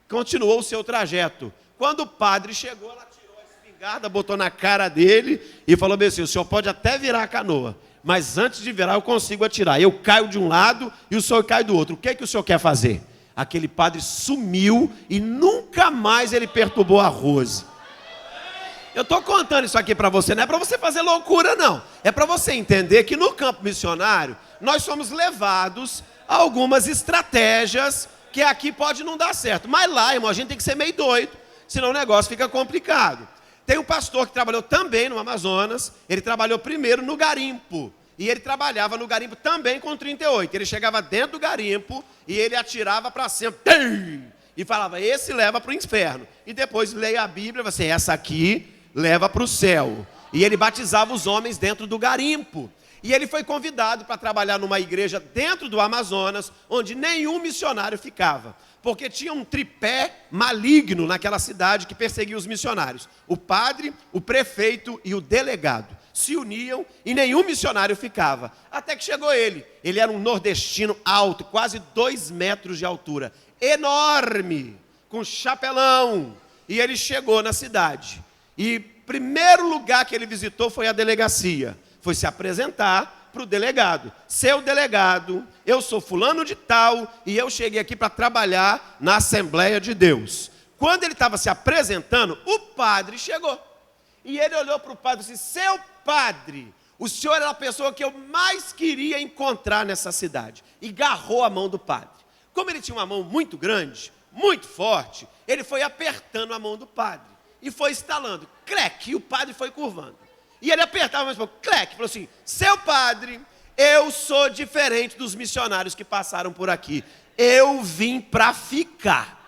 continuou o seu trajeto. Quando o padre chegou, ela tirou a espingarda, botou na cara dele e falou bem assim, o senhor pode até virar a canoa, mas antes de virar eu consigo atirar. Eu caio de um lado e o senhor cai do outro. O que é que o senhor quer fazer? Aquele padre sumiu e nunca mais ele perturbou a Rose. Eu estou contando isso aqui para você, não é para você fazer loucura não. É para você entender que no campo missionário, nós somos levados a algumas estratégias que aqui pode não dar certo. Mas lá, irmão, a gente tem que ser meio doido, senão o negócio fica complicado. Tem um pastor que trabalhou também no Amazonas, ele trabalhou primeiro no garimpo, e ele trabalhava no garimpo também com 38, ele chegava dentro do garimpo, e ele atirava para cima, e falava, esse leva para o inferno, e depois leia a Bíblia, você, essa aqui leva para o céu, e ele batizava os homens dentro do garimpo, e ele foi convidado para trabalhar numa igreja dentro do Amazonas, onde nenhum missionário ficava, porque tinha um tripé maligno naquela cidade que perseguia os missionários. O padre, o prefeito e o delegado se uniam e nenhum missionário ficava. Até que chegou ele. Ele era um nordestino alto, quase 2 metros de altura. Enorme, com chapelão. E ele chegou na cidade. E o primeiro lugar que ele visitou foi a delegacia. Foi se apresentar para o delegado. Seu delegado, eu sou fulano de tal e eu cheguei aqui para trabalhar na Assembleia de Deus. Quando ele estava se apresentando, o padre chegou. E ele olhou para o padre e disse, seu padre, o senhor era a pessoa que eu mais queria encontrar nessa cidade. E agarrou a mão do padre. Como ele tinha uma mão muito grande, muito forte, ele foi apertando a mão do padre. e foi estalando. Clec, e o padre foi curvando. E ele apertava mais um pouco. Clec, falou assim, seu padre, eu sou diferente dos missionários que passaram por aqui. Eu vim para ficar.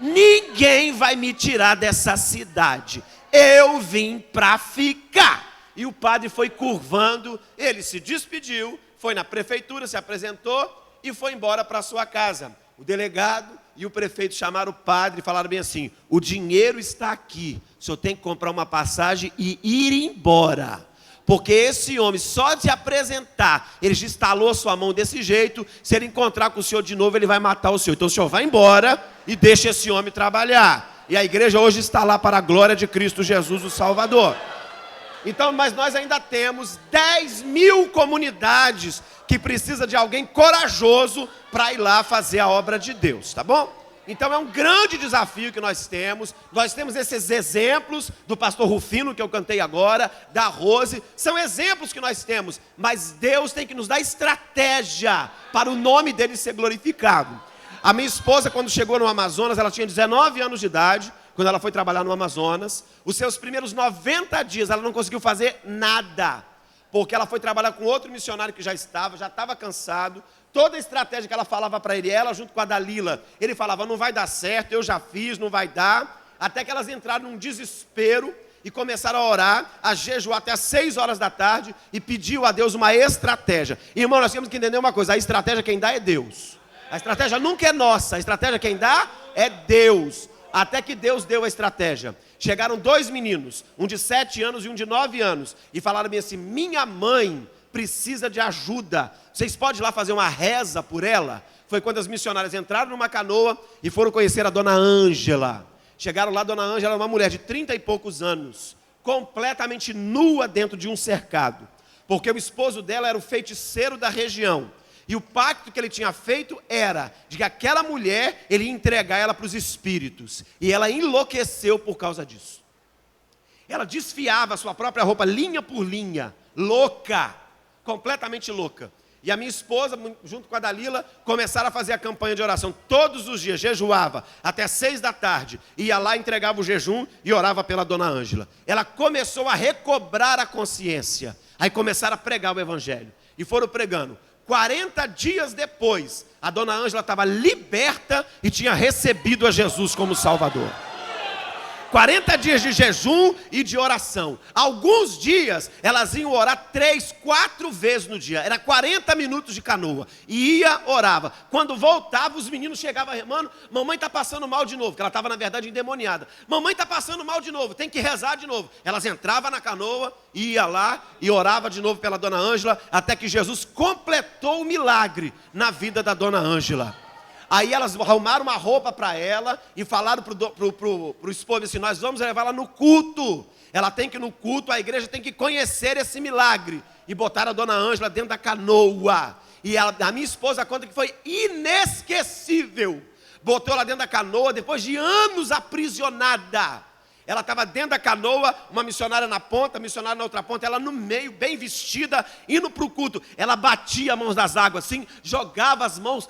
Ninguém vai me tirar dessa cidade. Eu vim para ficar. E o padre foi curvando, ele se despediu, foi na prefeitura, se apresentou e foi embora para sua casa. O delegado e o prefeito chamaram o padre e falaram bem assim, o dinheiro está aqui, o senhor tem que comprar uma passagem e ir embora. Porque esse homem, só de apresentar, ele já estalou sua mão desse jeito, se ele encontrar com o senhor de novo, ele vai matar o senhor. Então o senhor vai embora e deixa esse homem trabalhar. E a igreja hoje está lá para a glória de Cristo Jesus, o Salvador. Então, mas nós ainda temos 10.000 comunidades que precisam de alguém corajoso para ir lá fazer a obra de Deus, tá bom? Então é um grande desafio que nós temos esses exemplos do pastor Rufino, que eu cantei agora, da Rose, são exemplos que nós temos, mas Deus tem que nos dar estratégia para o nome dele ser glorificado. A minha esposa, quando chegou no Amazonas, ela tinha 19 anos de idade, quando ela foi trabalhar no Amazonas, os seus primeiros 90 dias ela não conseguiu fazer nada, porque ela foi trabalhar com outro missionário que já estava cansado. Toda a estratégia que ela falava para ele, ela junto com a Dalila, ele falava, não vai dar certo, eu já fiz, não vai dar, até que elas entraram num desespero e começaram a orar, a jejuar até às 6 horas da tarde e pediu a Deus uma estratégia. Irmão, nós temos que entender uma coisa, a estratégia quem dá é Deus. A estratégia nunca é nossa, a estratégia quem dá é Deus. Até que Deus deu a estratégia. Chegaram 2 meninos, um de 7 anos e um de 9 anos, e falaram bem assim, minha mãe precisa de ajuda, vocês podem ir lá fazer uma reza por ela? Foi quando as missionárias entraram numa canoa e foram conhecer a dona Ângela. Chegaram lá, a dona Ângela era uma mulher de 30 e poucos anos, completamente nua dentro de um cercado, porque o esposo dela era o feiticeiro da região. E o pacto que ele tinha feito era de que aquela mulher, ele ia entregar ela para os espíritos. E ela enlouqueceu por causa disso. Ela desfiava a sua própria roupa, linha por linha, louca, completamente louca. E a minha esposa, junto com a Dalila, começaram a fazer a campanha de oração. Todos os dias, jejuava até 6 da tarde. Ia lá, entregava o jejum e orava pela dona Ângela. Ela começou a recobrar a consciência. Aí começaram a pregar o evangelho. E foram pregando. 40 dias depois, a dona Ângela estava liberta e tinha recebido a Jesus como Salvador. 40 dias de jejum e de oração. Alguns dias, elas iam orar 3, 4 vezes no dia. Era 40 minutos de canoa. E ia, orava. Quando voltava, os meninos chegavam, mano, mamãe está passando mal de novo. Porque ela estava, na verdade, endemoniada. Mamãe está passando mal de novo, tem que rezar de novo. Elas entravam na canoa, ia lá e orava de novo pela dona Ângela, até que Jesus completou o milagre na vida da dona Ângela. Aí elas arrumaram uma roupa para ela e falaram pro esposo assim, nós vamos levar ela no culto. Ela tem que ir no culto, a igreja tem que conhecer esse milagre. E botaram a dona Ângela dentro da canoa. E a minha esposa conta que foi inesquecível. Botou ela dentro da canoa depois de anos aprisionada. Ela estava dentro da canoa, uma missionária na ponta, missionária na outra ponta, ela no meio, bem vestida, indo para o culto. Ela batia as mãos das águas assim, jogava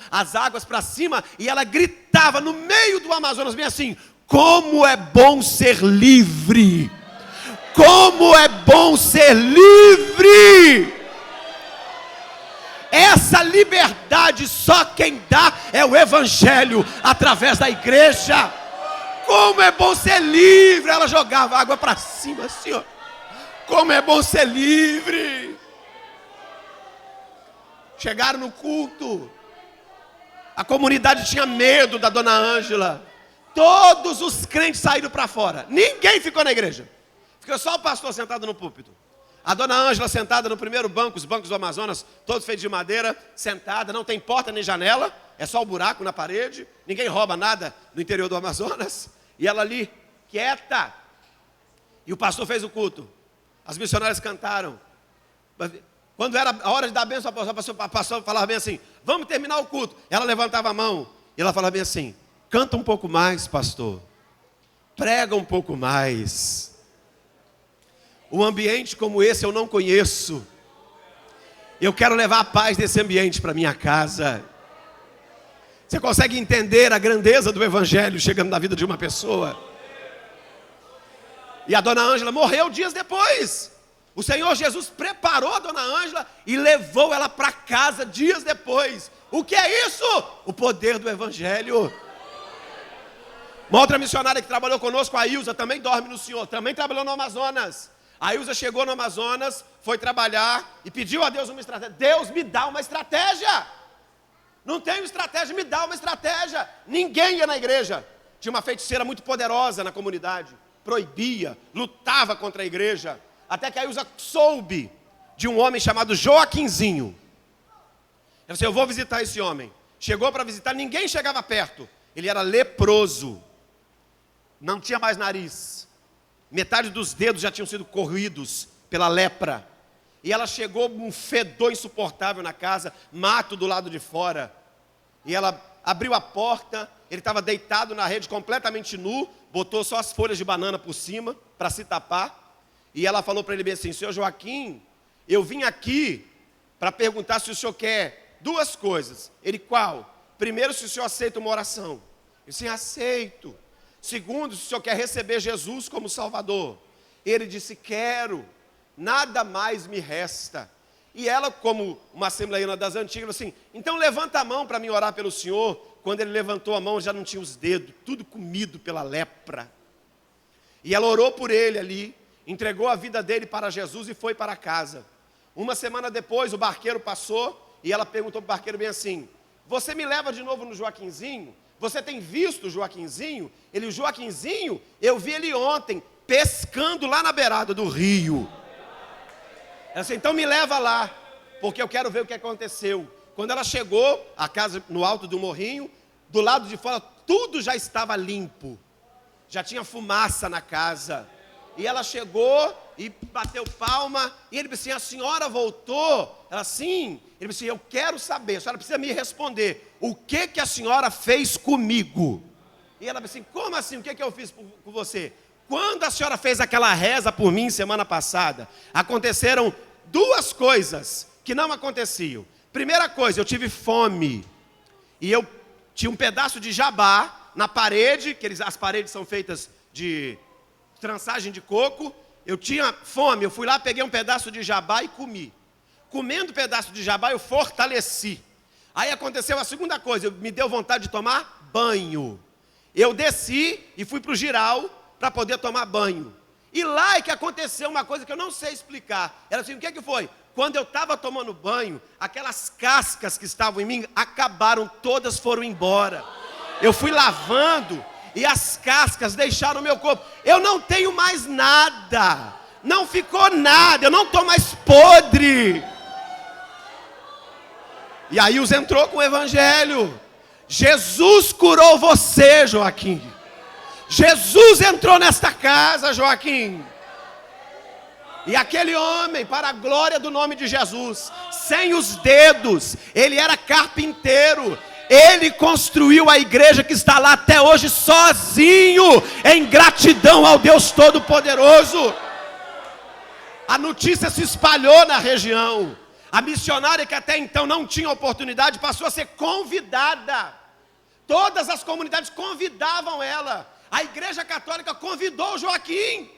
as águas para cima, e ela gritava no meio do Amazonas, bem assim, como é bom ser livre! Como é bom ser livre! Essa liberdade só quem dá é o evangelho, através da igreja. Como é bom ser livre! Ela jogava água para cima assim, ó. Como é bom ser livre! Chegaram no culto. A comunidade tinha medo da dona Ângela. Todos os crentes saíram para fora. Ninguém ficou na igreja. Ficou só o pastor sentado no púlpito. A dona Ângela sentada no primeiro banco, os bancos do Amazonas, todos feitos de madeira, sentada, não tem porta nem janela, é só o buraco na parede, ninguém rouba nada no interior do Amazonas, e ela ali, quieta. E o pastor fez o culto, as missionárias cantaram. Quando era a hora de dar a bênção, a pastor falava bem assim, vamos terminar o culto. Ela levantava a mão, e ela falava bem assim, canta um pouco mais, pastor, prega um pouco mais. Um ambiente como esse eu não conheço. Eu quero levar a paz desse ambiente para minha casa. Você consegue entender a grandeza do evangelho chegando na vida de uma pessoa? E a dona Ângela morreu dias depois. O Senhor Jesus preparou a dona Ângela e levou ela para casa dias depois. O que é isso? O poder do Evangelho. Uma outra missionária que trabalhou conosco, a Ilza, também dorme no Senhor, também trabalhou no Amazonas. A Ilza chegou no Amazonas, foi trabalhar e pediu a Deus uma estratégia. Deus, me dá uma estratégia. Não tenho estratégia, me dá uma estratégia. Ninguém ia na igreja. Tinha uma feiticeira muito poderosa na comunidade. Proibia, lutava contra a igreja. Até que a Ilza soube de um homem chamado Joaquinzinho. Ela disse, eu vou visitar esse homem. Chegou para visitar, ninguém chegava perto. Ele era leproso. Não tinha mais nariz. Metade dos dedos já tinham sido corroídos pela lepra. E ela chegou com um fedor insuportável na casa, mato do lado de fora. E ela abriu a porta, ele estava deitado na rede completamente nu, botou só as folhas de banana por cima, para se tapar. E ela falou para ele bem assim, senhor Joaquim, eu vim aqui para perguntar se o senhor quer duas coisas. Ele, qual? Primeiro, se o senhor aceita uma oração. Eu disse, aceito. Segundo, se o senhor quer receber Jesus como Salvador. Ele disse, quero. Nada mais me resta. E ela, como uma assembleiana das antigas, assim, então levanta a mão para mim orar pelo senhor. Quando ele levantou a mão, já não tinha os dedos, tudo comido pela lepra. E ela orou por ele ali, entregou a vida dele para Jesus e foi para casa. Uma semana depois, o barqueiro passou e ela perguntou para o barqueiro bem assim, você me leva de novo no Joaquinzinho? Você tem visto o Joaquinzinho? Ele, o Joaquinzinho, eu vi ele ontem, pescando lá na beirada do rio. Ela disse, então me leva lá, porque eu quero ver o que aconteceu. Quando ela chegou, a casa no alto do morrinho, do lado de fora, tudo já estava limpo. Já tinha fumaça na casa. E ela chegou e bateu palma, e ele disse, a senhora voltou? Ela, sim. Ele disse, eu quero saber, a senhora precisa me responder, o que a senhora fez comigo? E ela disse, como assim, o que eu fiz com você? Quando a senhora fez aquela reza por mim semana passada, aconteceram duas coisas que não aconteciam. Primeira coisa, eu tive fome, e eu tinha um pedaço de jabá na parede, que as paredes são feitas de trançagem de coco, eu tinha fome, eu fui lá, peguei um pedaço de jabá e comi. Comendo o pedaço de jabá, eu fortaleci. Aí aconteceu a segunda coisa, me deu vontade de tomar banho. Eu desci e fui para o giral para poder tomar banho. E lá é que aconteceu uma coisa que eu não sei explicar. Era assim, o que foi? Quando eu estava tomando banho, aquelas cascas que estavam em mim acabaram, todas foram embora. Eu fui lavando e as cascas deixaram o meu corpo. Eu não tenho mais nada. Não ficou nada, eu não estou mais podre. E aí os entrou com o Evangelho. Jesus curou você, Joaquim. Jesus entrou nesta casa, Joaquim. E aquele homem, para a glória do nome de Jesus, sem os dedos, ele era carpinteiro. Ele construiu a igreja que está lá até hoje sozinho, em gratidão ao Deus Todo-Poderoso. A notícia se espalhou na região. A missionária que até então não tinha oportunidade passou a ser convidada. Todas as comunidades convidavam ela. A igreja católica convidou o Joaquim.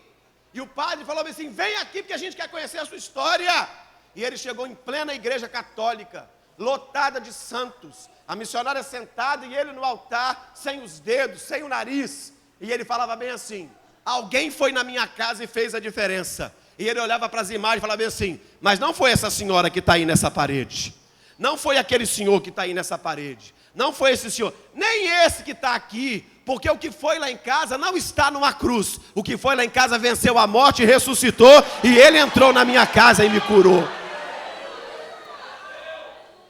E o padre falou assim, vem aqui porque a gente quer conhecer a sua história. E ele chegou em plena igreja católica, lotada de santos. A missionária sentada e ele no altar, sem os dedos, sem o nariz. E ele falava bem assim, alguém foi na minha casa e fez a diferença. E ele olhava para as imagens e falava bem assim, mas não foi essa senhora que está aí nessa parede. Não foi aquele senhor que está aí nessa parede. Não foi esse senhor, nem esse que está aqui. Porque o que foi lá em casa não está numa cruz. O que foi lá em casa venceu a morte e ressuscitou. E ele entrou na minha casa e me curou.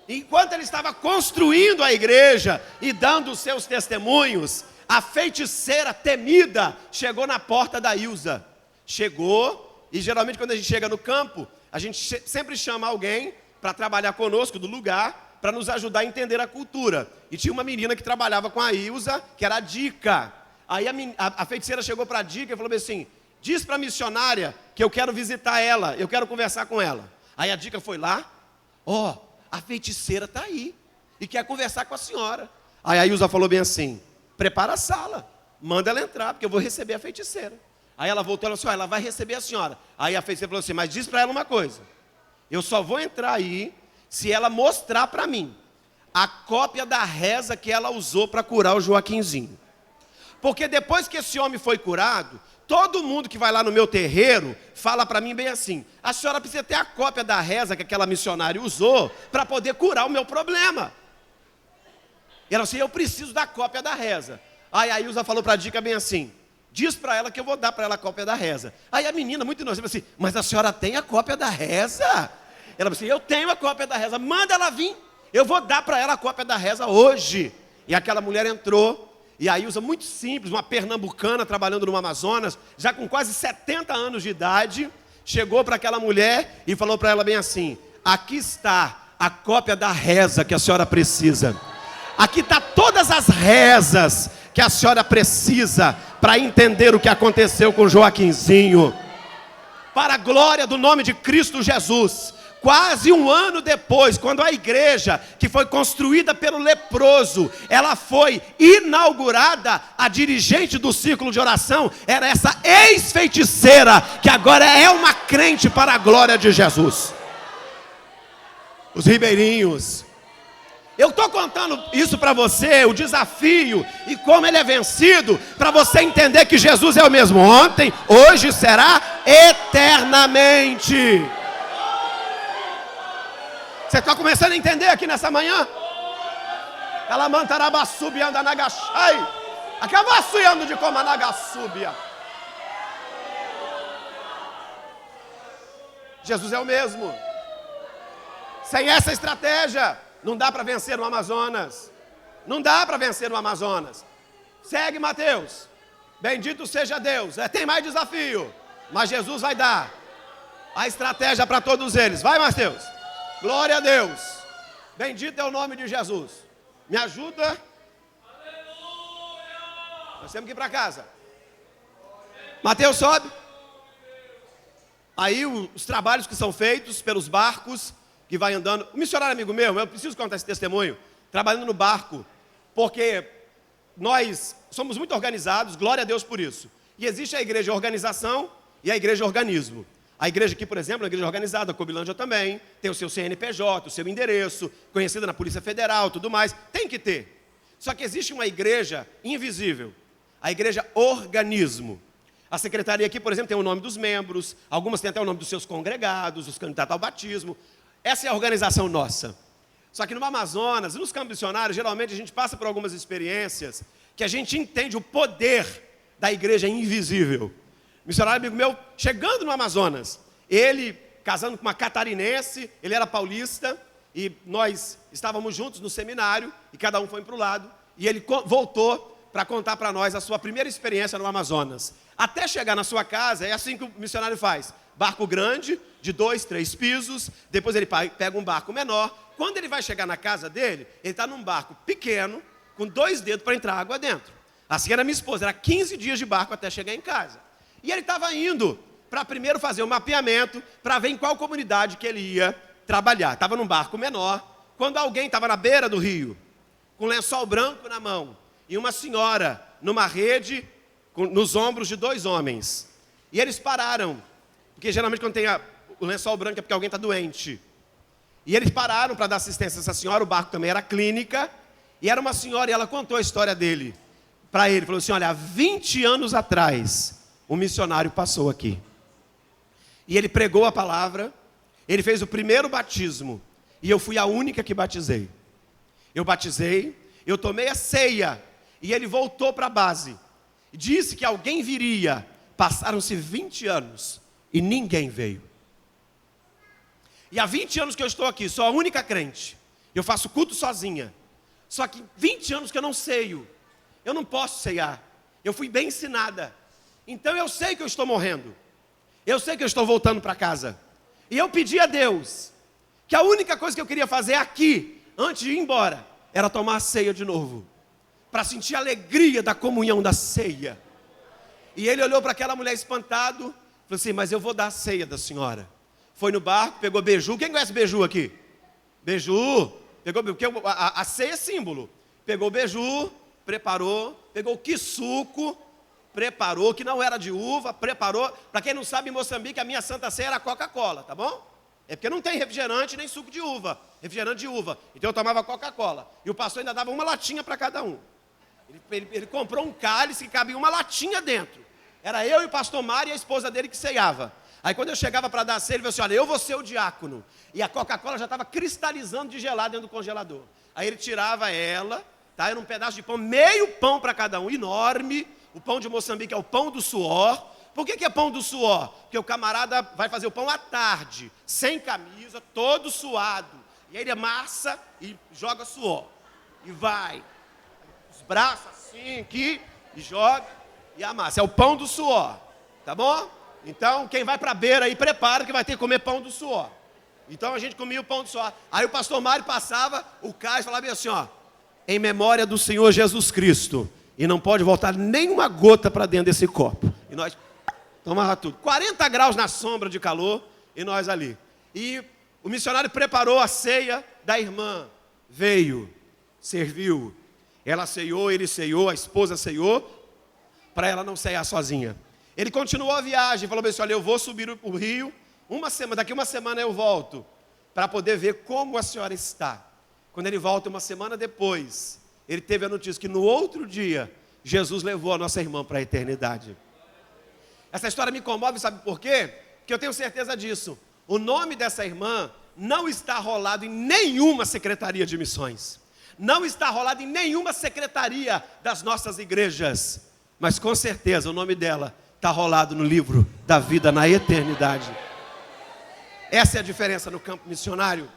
Enquanto ele estava construindo a igreja e dando os seus testemunhos, a feiticeira temida chegou na porta da Ilza. Chegou, e geralmente quando a gente chega no campo, a gente sempre chama alguém para trabalhar conosco do lugar, para nos ajudar a entender a cultura. E tinha uma menina que trabalhava com a Ilza, que era a Dica. Aí a feiticeira chegou para a Dica e falou assim, diz para a missionária que eu quero visitar ela, eu quero conversar com ela. Aí a Dica foi lá, a feiticeira está aí e quer conversar com a senhora. Aí a Ilza falou bem assim, prepara a sala, manda ela entrar, porque eu vou receber a feiticeira. Aí ela voltou e falou assim, ela vai receber a senhora. Aí a feiticeira falou assim, mas diz para ela uma coisa. Eu só vou entrar aí se ela mostrar para mim a cópia da reza que ela usou para curar o Joaquinzinho. Porque depois que esse homem foi curado, todo mundo que vai lá no meu terreiro fala para mim bem assim, a senhora precisa ter a cópia da reza que aquela missionária usou para poder curar o meu problema. E ela assim, eu preciso da cópia da reza. Aí a Ilza falou para a Dica bem assim, diz para ela que eu vou dar para ela a cópia da reza. Aí a menina, muito inocente, falou assim, mas a senhora tem a cópia da reza? Ela falou assim, eu tenho a cópia da reza, manda ela vir, eu vou dar para ela a cópia da reza hoje. E aquela mulher entrou, e a Ilza, muito simples, uma pernambucana trabalhando no Amazonas, já com quase 70 anos de idade, chegou para aquela mulher e falou para ela bem assim, aqui está a cópia da reza que a senhora precisa. Aqui está todas as rezas que a senhora precisa para entender o que aconteceu com Joaquinzinho. Para a glória do nome de Cristo Jesus, quase um ano depois, quando a igreja que foi construída pelo leproso, ela foi inaugurada, a dirigente do círculo de oração era essa ex-feiticeira, que agora é uma crente para a glória de Jesus. Os ribeirinhos. Eu estou contando isso para você, o desafio e como ele é vencido, para você entender que Jesus é o mesmo ontem, hoje será eternamente. Você está começando a entender aqui nessa manhã? Ela mantarabassubi anda nagachai, acabassuiando de comanagassubia. Jesus é o mesmo. Sem essa estratégia, não dá para vencer no Amazonas. Não dá para vencer no Amazonas. Segue Mateus. Bendito seja Deus. Tem mais desafio, mas Jesus vai dar a estratégia para todos eles. Vai, Mateus. Glória a Deus. Bendito é o nome de Jesus. Me ajuda. Nós temos que ir para casa. Mateus, sobe. Aí os trabalhos que são feitos pelos barcos que vai andando. Um missionário amigo meu, eu preciso contar esse testemunho, trabalhando no barco, porque nós somos muito organizados, glória a Deus por isso. E existe a igreja organização e a igreja organismo. A igreja aqui, por exemplo, é uma igreja organizada, a Cobilândia também, tem o seu CNPJ, o seu endereço, conhecida na Polícia Federal, tudo mais, tem que ter. Só que existe uma igreja invisível, a igreja organismo. A secretaria aqui, por exemplo, tem o nome dos membros, algumas têm até o nome dos seus congregados, os candidatos ao batismo. Essa é a organização nossa. Só que no Amazonas, nos campos missionários, geralmente a gente passa por algumas experiências que a gente entende o poder da igreja invisível. Missionário amigo meu, chegando no Amazonas, ele casando com uma catarinense, ele era paulista, e nós estávamos juntos no seminário, e cada um foi para o lado, e ele voltou para contar para nós a sua primeira experiência no Amazonas. Até chegar na sua casa, é assim que o missionário faz. Barco grande, de 2, 3 pisos, depois ele pega um barco menor. Quando ele vai chegar na casa dele, ele está num barco pequeno, com 2 dedos para entrar água dentro. Assim era minha esposa, era 15 dias de barco até chegar em casa. E ele estava indo para primeiro fazer um mapeamento, para ver em qual comunidade que ele ia trabalhar. Estava num barco menor, quando alguém estava na beira do rio, com um lençol branco na mão, e uma senhora numa rede, nos ombros de 2 homens. E eles pararam, porque geralmente quando tem o lençol branco é porque alguém está doente. E eles pararam para dar assistência a essa senhora, o barco também era clínica, e era uma senhora, e ela contou a história dele para ele. Falou assim, olha, há 20 anos atrás, um missionário passou aqui. E ele pregou a palavra, ele fez o primeiro batismo, e eu fui a única que batizei. Eu batizei, eu tomei a ceia, e ele voltou para a base. Disse que alguém viria, passaram-se 20 anos, e ninguém veio. E há 20 anos que eu estou aqui, sou a única crente. Eu faço culto sozinha. Só que 20 anos que eu não ceio. Eu não posso ceiar. Eu fui bem ensinada. Então eu sei que eu estou morrendo. Eu sei que eu estou voltando para casa. E eu pedi a Deus que a única coisa que eu queria fazer aqui, antes de ir embora, era tomar a ceia de novo. Para sentir a alegria da comunhão da ceia. E ele olhou para aquela mulher espantado. Falou assim, mas eu vou dar a ceia da senhora. Foi no barco, pegou beiju. Quem conhece beiju aqui? Beiju. Pegou, porque a ceia é símbolo. Pegou beiju, preparou, pegou o quissuco, preparou, que não era de uva, preparou. Para quem não sabe, em Moçambique, a minha Santa Ceia era Coca-Cola, tá bom? É porque não tem refrigerante nem suco de uva, refrigerante de uva. Então eu tomava Coca-Cola. E o pastor ainda dava uma latinha para cada um. Ele comprou um cálice que cabia uma latinha dentro. Era eu e o pastor Mário e a esposa dele que ceiava. Aí quando eu chegava para dar a ceia, ele falou assim, olha, eu vou ser o diácono. E a Coca-Cola já estava cristalizando de gelado dentro do congelador. Aí ele tirava ela, tá? Era um pedaço de pão, meio pão para cada um, enorme. O pão de Moçambique é o pão do suor. Por que é pão do suor? Porque o camarada vai fazer o pão à tarde, sem camisa, todo suado. E aí ele amassa e joga suor. E vai. Os braços assim, aqui, e joga e amassa. É o pão do suor, tá bom? Então, quem vai para a beira aí, prepara que vai ter que comer pão do suor. Então a gente comia o pão do suor. Aí o pastor Mário passava, o Caio falava bem assim, ó, em memória do Senhor Jesus Cristo. E não pode voltar nenhuma gota para dentro desse copo. E nós tomava tudo. 40 graus na sombra de calor e nós ali. E o missionário preparou a ceia da irmã. Veio, serviu. Ela ceiou, ele ceiou, a esposa ceiou, para ela não ceiar sozinha. Ele continuou a viagem, falou assim, olha, eu vou subir o rio, daqui uma semana eu volto, para poder ver como a senhora está. Quando ele volta uma semana depois, ele teve a notícia que no outro dia, Jesus levou a nossa irmã para a eternidade. Essa história me comove, sabe por quê? Porque eu tenho certeza disso. O nome dessa irmã não está rolado em nenhuma secretaria de missões. Não está rolado em nenhuma secretaria das nossas igrejas. Mas com certeza o nome dela está rolado no livro da vida na eternidade. Essa é a diferença no campo missionário.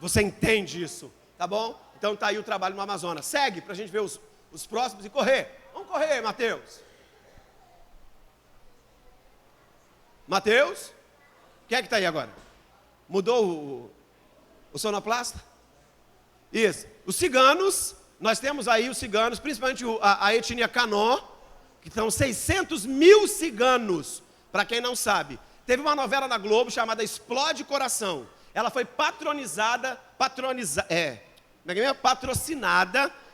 Você entende isso, tá bom? Então está aí o trabalho no Amazonas. Segue para a gente ver os próximos e correr. Vamos correr, Mateus. Mateus? Quem é que está aí agora? Mudou o sonoplasta? Isso. Os ciganos, nós temos aí os ciganos, principalmente a etnia Kanó, que são 600 mil ciganos, para quem não sabe. Teve uma novela na Globo chamada Explode Coração. Ela foi patrocinada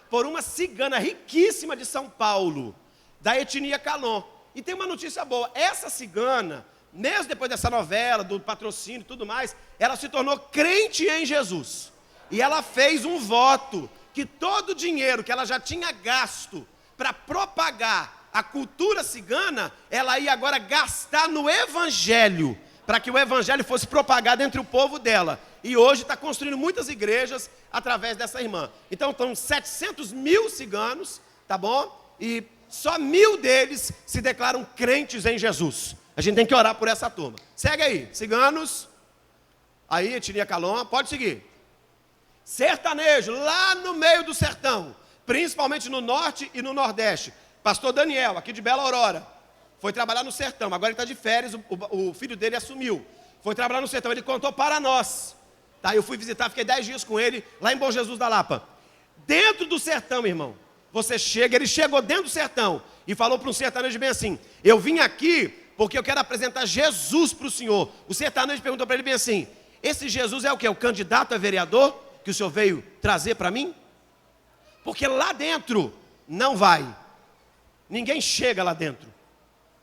por uma cigana riquíssima de São Paulo, da etnia Kanó. E tem uma notícia boa, essa cigana, mesmo depois dessa novela, do patrocínio e tudo mais, ela se tornou crente em Jesus. E ela fez um voto que todo o dinheiro que ela já tinha gasto para propagar a cultura cigana, ela ia agora gastar no evangelho, para que o evangelho fosse propagado entre o povo dela. E hoje está construindo muitas igrejas através dessa irmã. Então estão 700 mil ciganos, tá bom? E só 1000 deles se declaram crentes em Jesus. A gente tem que orar por essa turma. Segue aí, ciganos. Aí, etnia Kaló, pode seguir. Sertanejo, lá no meio do sertão, principalmente no norte e no nordeste. Pastor Daniel, aqui de Bela Aurora, foi trabalhar no sertão. Agora ele está de férias, o filho dele assumiu. Foi trabalhar no sertão, ele contou para nós. Tá, eu fui visitar, fiquei 10 dias com ele, lá em Bom Jesus da Lapa. Dentro do sertão, irmão, você chega, ele chegou dentro do sertão e falou para um sertanejo bem assim, eu vim aqui porque eu quero apresentar Jesus para o senhor. O sertanejo perguntou para ele bem assim, esse Jesus é o quê? O candidato a vereador que o senhor veio trazer para mim? Porque lá dentro não vai. Ninguém chega lá dentro.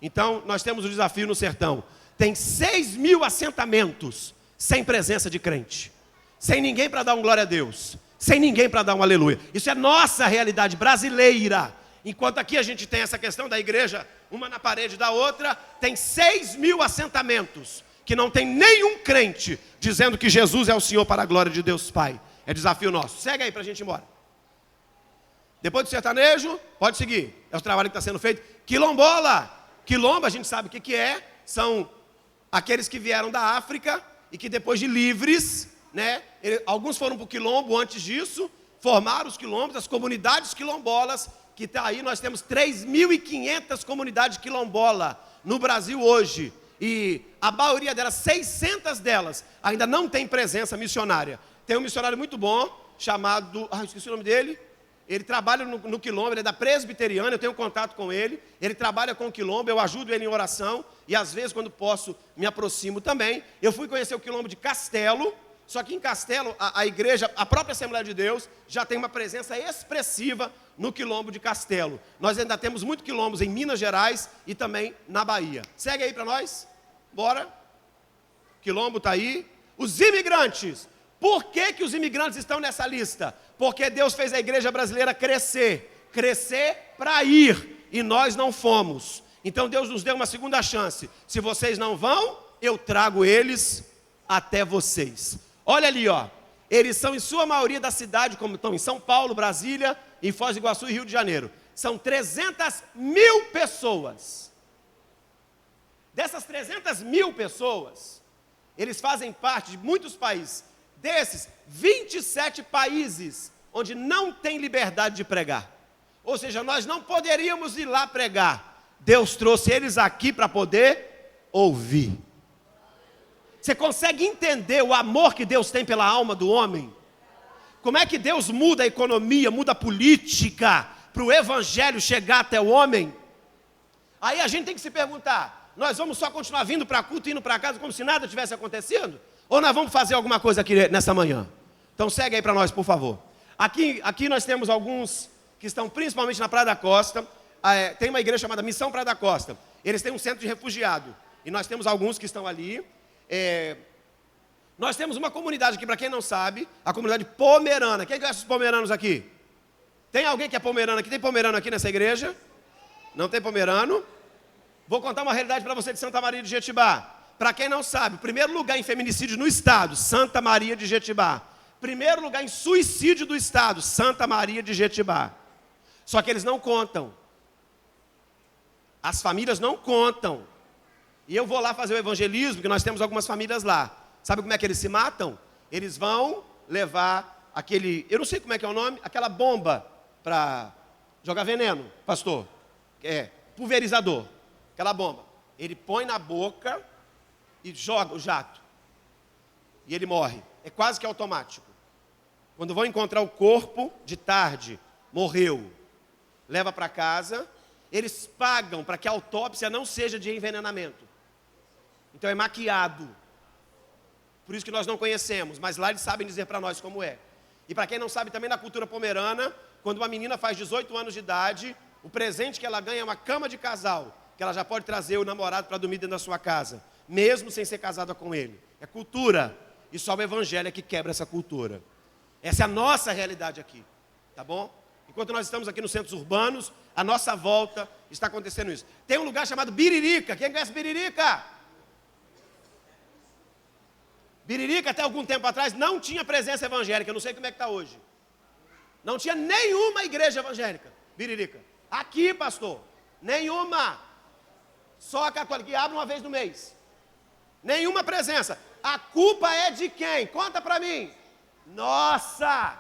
Então, nós temos um desafio no sertão. Tem 6.000 assentamentos sem presença de crente. Sem ninguém para dar um glória a Deus. Sem ninguém para dar um aleluia. Isso é nossa realidade brasileira. Enquanto aqui a gente tem essa questão da igreja, uma na parede da outra, tem 6.000 assentamentos que não tem nenhum crente dizendo que Jesus é o Senhor para a glória de Deus Pai. É desafio nosso. Segue aí para a gente ir embora. Depois do sertanejo, pode seguir. É o trabalho que está sendo feito. Quilombola. Quilombo, a gente sabe o que é. São aqueles que vieram da África e que depois de livres, né? Alguns foram para o quilombo antes disso, formaram os quilombos, as comunidades quilombolas, que está aí, nós temos 3.500 comunidades quilombola no Brasil hoje. E a maioria delas, 600 delas, ainda não tem presença missionária. Tem um missionário muito bom, chamado... esqueci o nome dele. Ele trabalha no quilombo, ele é da presbiteriana, eu tenho contato com ele. Ele trabalha com o quilombo, eu ajudo ele em oração. E às vezes, quando posso, me aproximo também. Eu fui conhecer o quilombo de Castelo, Só que em Castelo, a igreja, a própria Assembleia de Deus, já tem uma presença expressiva no quilombo de Castelo. Nós ainda temos muitos quilombos em Minas Gerais e também na Bahia. Segue aí para nós. Bora. Quilombo está aí. Os imigrantes. Por que os imigrantes estão nessa lista? Porque Deus fez a igreja brasileira crescer. Crescer para ir. E nós não fomos. Então Deus nos deu uma segunda chance. Se vocês não vão, eu trago eles até vocês. Olha ali, ó. Eles são em sua maioria da cidade, como estão em São Paulo, Brasília, em Foz do Iguaçu e Rio de Janeiro. São 300 mil pessoas. Dessas 300 mil pessoas, eles fazem parte de muitos países. Desses, 27 países onde não tem liberdade de pregar. Ou seja, nós não poderíamos ir lá pregar. Deus trouxe eles aqui para poder ouvir. Você consegue entender o amor que Deus tem pela alma do homem? Como é que Deus muda a economia, muda a política, para o evangelho chegar até o homem? Aí a gente tem que se perguntar, nós vamos só continuar vindo para culto e indo para casa como se nada tivesse acontecido? Ou nós vamos fazer alguma coisa aqui nessa manhã? Então segue aí para nós, por favor. Aqui nós temos alguns que estão principalmente na Praia da Costa. Tem uma igreja chamada Missão Praia da Costa. Eles têm um centro de refugiado. E nós temos alguns que estão ali. Nós temos uma comunidade aqui, para quem não sabe, a comunidade pomerana. Quem conhece os pomeranos aqui? Tem alguém que é pomerano aqui? Tem pomerano aqui nessa igreja? Não tem pomerano? Vou contar uma realidade para você de Santa Maria de Jetibá. Para quem não sabe, primeiro lugar em feminicídio no estado, Santa Maria de Jetibá. Primeiro lugar em suicídio do estado, Santa Maria de Jetibá. Só que eles não contam. As famílias não contam. E eu vou lá fazer o evangelismo, porque nós temos algumas famílias lá. Sabe como é que eles se matam? Eles vão levar aquele, eu não sei como é que é o nome, aquela bomba para jogar veneno, pastor. Pulverizador, aquela bomba. Ele põe na boca e joga o jato. E ele morre. É quase que automático. Quando vão encontrar o corpo, de tarde, morreu. Leva para casa, eles pagam para que a autópsia não seja de envenenamento. Então é maquiado. Por isso que nós não conhecemos, mas lá eles sabem dizer para nós como é. E para quem não sabe, também na cultura pomerana, quando uma menina faz 18 anos de idade, o presente que ela ganha é uma cama de casal, que ela já pode trazer o namorado para dormir dentro da sua casa, mesmo sem ser casada com ele. É cultura. E só o evangelho é que quebra essa cultura. Essa é a nossa realidade aqui. Tá bom? Enquanto nós estamos aqui nos centros urbanos, à nossa volta está acontecendo isso. Tem um lugar chamado Biririca. Quem conhece Biririca? Biririca, até algum tempo atrás, não tinha presença evangélica. Eu não sei como é que está hoje. Não tinha nenhuma igreja evangélica. Biririca. Aqui, pastor. Nenhuma. Só a católica. E abre uma vez no mês. Nenhuma presença. A culpa é de quem? Conta para mim. Nossa!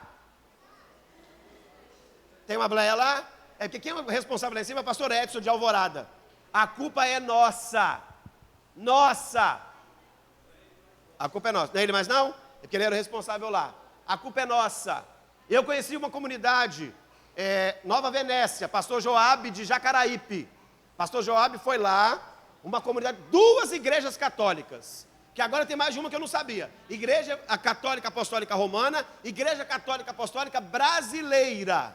Tem uma bleia lá? É porque quem é o responsável lá em cima é o pastor Edson de Alvorada. A culpa é nossa. Nossa! A culpa é nossa. Não é ele mais não? É porque ele era o responsável lá. A culpa é nossa. Eu conheci uma comunidade, Nova Venécia, pastor Joabe de Jacaraípe. Pastor Joabe foi lá, uma comunidade, 2 igrejas católicas. Que agora tem mais de uma que eu não sabia. Igreja Católica Apostólica Romana, Igreja Católica Apostólica Brasileira.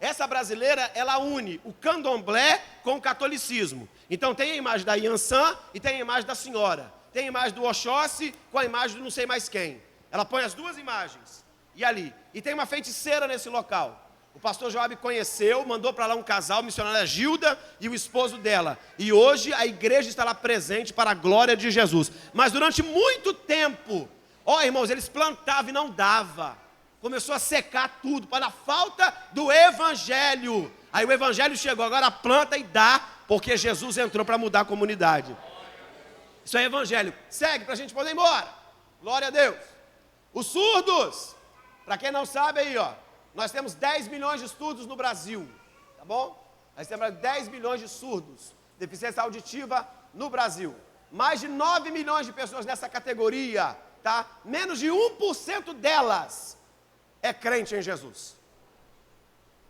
Essa brasileira, ela une o candomblé com o catolicismo. Então tem a imagem da Iansã e tem a imagem da senhora. Tem a imagem do Oxóssi com a imagem do não sei mais quem. Ela põe as 2 imagens. E ali. E tem uma feiticeira nesse local. O pastor Joabe conheceu, mandou para lá um casal, missionária Gilda e o esposo dela. E hoje a igreja está lá presente para a glória de Jesus. Mas durante muito tempo, irmãos, eles plantavam e não dava. Começou a secar tudo, para a falta do evangelho. Aí o evangelho chegou, agora planta e dá, porque Jesus entrou para mudar a comunidade. Isso é evangelho. Segue para a gente poder ir embora. Glória a Deus. Os surdos, para quem não sabe aí, nós temos 10 milhões de surdos no Brasil, tá bom? Nós temos 10 milhões de surdos, deficiência auditiva no Brasil. Mais de 9 milhões de pessoas nessa categoria, tá? Menos de 1% delas é crente em Jesus.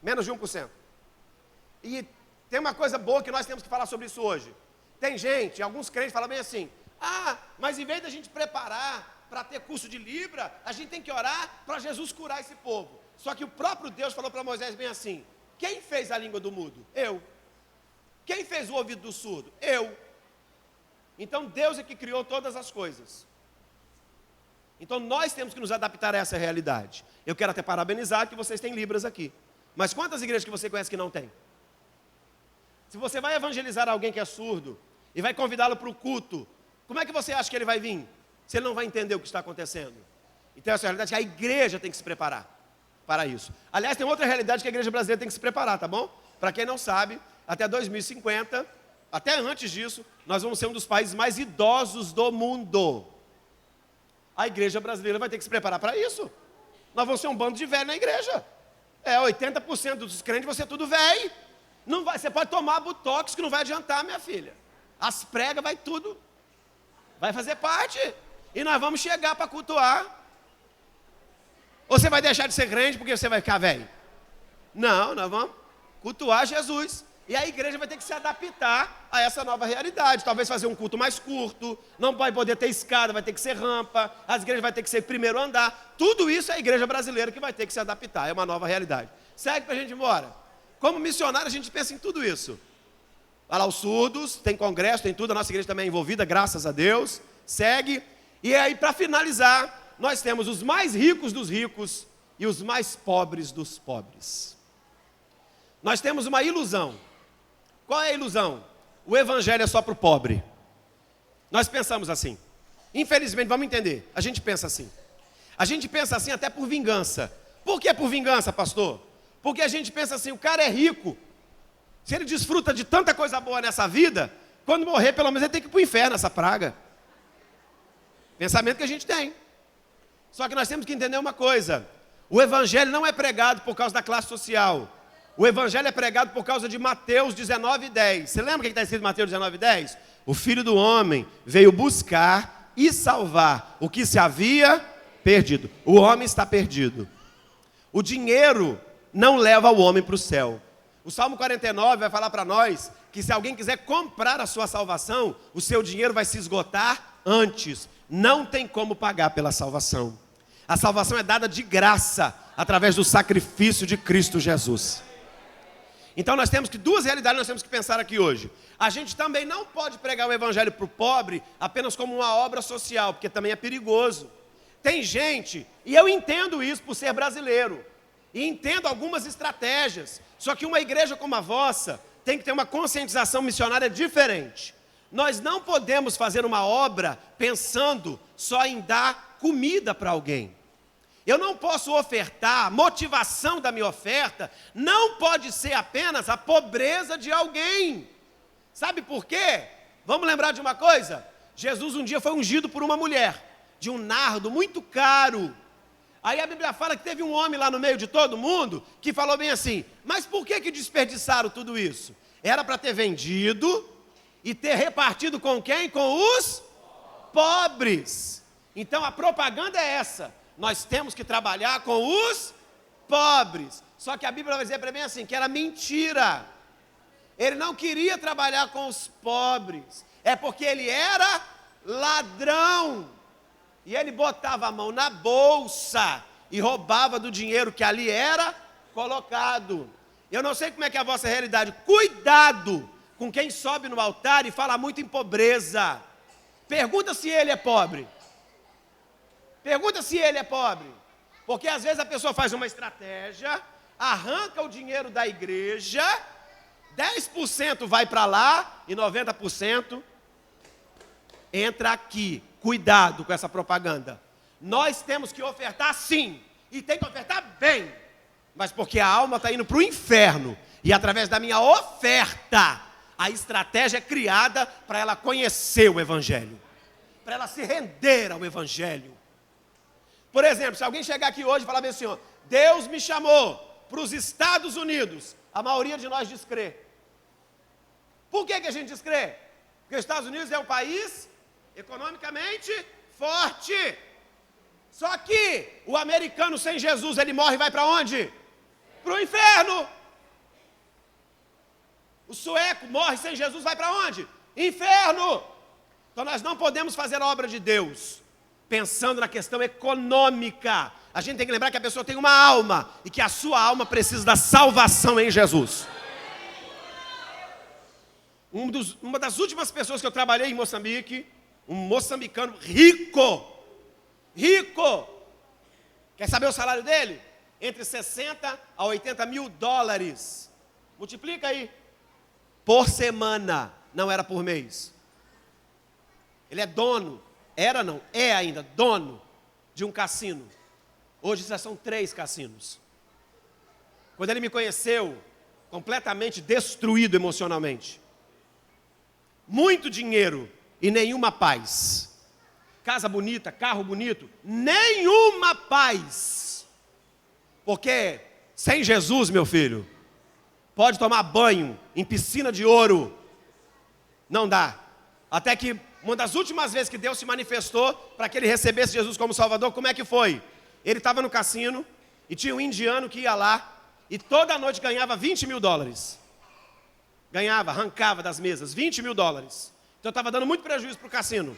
Menos de 1%. E tem uma coisa boa que nós temos que falar sobre isso hoje. Tem gente, alguns crentes falam bem assim, mas em vez da gente preparar para ter curso de Libra, a gente tem que orar para Jesus curar esse povo. Só que o próprio Deus falou para Moisés bem assim: quem fez a língua do mudo? Eu. Quem fez o ouvido do surdo? Eu. Então Deus é que criou todas as coisas. Então nós temos que nos adaptar a essa realidade. Eu quero até parabenizar que vocês têm Libras aqui. Mas quantas igrejas que você conhece que não tem? Se você vai evangelizar alguém que é surdo e vai convidá-lo para o culto, como é que você acha que ele vai vir? Se ele não vai entender o que está acontecendo. Então essa é a realidade que a igreja tem que se preparar para isso. Aliás, tem outra realidade que a igreja brasileira tem que se preparar, tá bom? Para quem não sabe, até 2050, até antes disso, nós vamos ser um dos países mais idosos do mundo. A igreja brasileira vai ter que se preparar para isso. Nós vamos ser um bando de velho na igreja. 80% dos crentes vão ser tudo velho. Não vai, você pode tomar botox que não vai adiantar, minha filha. As pregas vai tudo. Vai fazer parte. E nós vamos chegar para cultuar. Ou você vai deixar de ser crente porque você vai ficar velho? Não, nós vamos cultuar Jesus. E a igreja vai ter que se adaptar a essa nova realidade. Talvez fazer um culto mais curto, não vai poder ter escada, vai ter que ser rampa, as igrejas vai ter que ser primeiro andar. Tudo isso é a igreja brasileira que vai ter que se adaptar, é uma nova realidade. Segue para a gente ir embora. Como missionário a gente pensa em tudo isso. Olha lá, os surdos, tem congresso, tem tudo, a nossa igreja também é envolvida, graças a Deus. Segue. E aí, para finalizar, nós temos os mais ricos dos ricos e os mais pobres dos pobres. Nós temos uma ilusão. Qual é a ilusão? O evangelho é só para o pobre. Nós pensamos assim. Infelizmente, vamos entender, a gente pensa assim. A gente pensa assim até por vingança. Por que por vingança, pastor? Porque a gente pensa assim, o cara é rico. Se ele desfruta de tanta coisa boa nessa vida, quando morrer, pelo menos ele tem que ir para o inferno, essa praga. Pensamento que a gente tem. Só que nós temos que entender uma coisa. O evangelho não é pregado por causa da classe social. O evangelho é pregado por causa de Mateus 19:10. Você lembra o que está escrito em Mateus 19:10? O Filho do Homem veio buscar e salvar o que se havia perdido. O homem está perdido. O dinheiro não leva o homem para o céu. O Salmo 49 vai falar para nós que se alguém quiser comprar a sua salvação, o seu dinheiro vai se esgotar antes. Não tem como pagar pela salvação. A salvação é dada de graça, através do sacrifício de Cristo Jesus. Então nós temos que, duas realidades nós temos que pensar aqui hoje. A gente também não pode pregar o evangelho para o pobre apenas como uma obra social, porque também é perigoso. Tem gente, e eu entendo isso por ser brasileiro, e entendo algumas estratégias, só que uma igreja como a vossa tem que ter uma conscientização missionária diferente. Nós não podemos fazer uma obra pensando só em dar comida para alguém. Eu não posso ofertar, a motivação da minha oferta não pode ser apenas a pobreza de alguém. Sabe por quê? Vamos lembrar de uma coisa? Jesus um dia foi ungido por uma mulher, de um nardo muito caro. Aí a Bíblia fala que teve um homem lá no meio de todo mundo, que falou bem assim, mas por que desperdiçaram tudo isso? Era para ter vendido e ter repartido com quem? Com os pobres. Então a propaganda é essa. Nós temos que trabalhar com os pobres. Só que a Bíblia vai dizer para mim assim, que era mentira. Ele não queria trabalhar com os pobres. É porque ele era ladrão. E ele botava a mão na bolsa e roubava do dinheiro que ali era colocado. Eu não sei como é que é a vossa realidade. Cuidado com quem sobe no altar e fala muito em pobreza. Pergunta se ele é pobre. Pergunta se ele é pobre, porque às vezes a pessoa faz uma estratégia, arranca o dinheiro da igreja, 10% vai para lá e 90% entra aqui. Cuidado com essa propaganda. Nós temos que ofertar sim, e tem que ofertar bem, mas porque a alma está indo para o inferno, e através da minha oferta, a estratégia é criada para ela conhecer o evangelho, para ela se render ao evangelho. Por exemplo, se alguém chegar aqui hoje e falar bem assim, ó, Deus me chamou para os Estados Unidos, a maioria de nós descrê. Por que a gente descrê? Porque os Estados Unidos é um país economicamente forte. Só que o americano sem Jesus, ele morre e vai para onde? Para o inferno. O sueco morre sem Jesus, vai para onde? Inferno. Então nós não podemos fazer a obra de Deus pensando na questão econômica. A gente tem que lembrar que a pessoa tem uma alma e que a sua alma precisa da salvação em Jesus. Uma das últimas pessoas que eu trabalhei em Moçambique, um moçambicano rico. Quer saber o salário dele? Entre 60 a 80 mil dólares. Multiplica aí. Por semana, não era por mês. Ele é dono, é ainda dono de um cassino. Hoje já são 3 cassinos. Quando ele me conheceu, completamente destruído emocionalmente. Muito dinheiro e nenhuma paz. Casa bonita, carro bonito, nenhuma paz. Porque sem Jesus, meu filho, pode tomar banho em piscina de ouro. Não dá. Até que uma das últimas vezes que Deus se manifestou para que ele recebesse Jesus como Salvador, como é que foi? Ele estava no cassino e tinha um indiano que ia lá e toda noite ganhava 20 mil dólares. Ganhava, arrancava das mesas, 20 mil dólares. Então estava dando muito prejuízo para o cassino.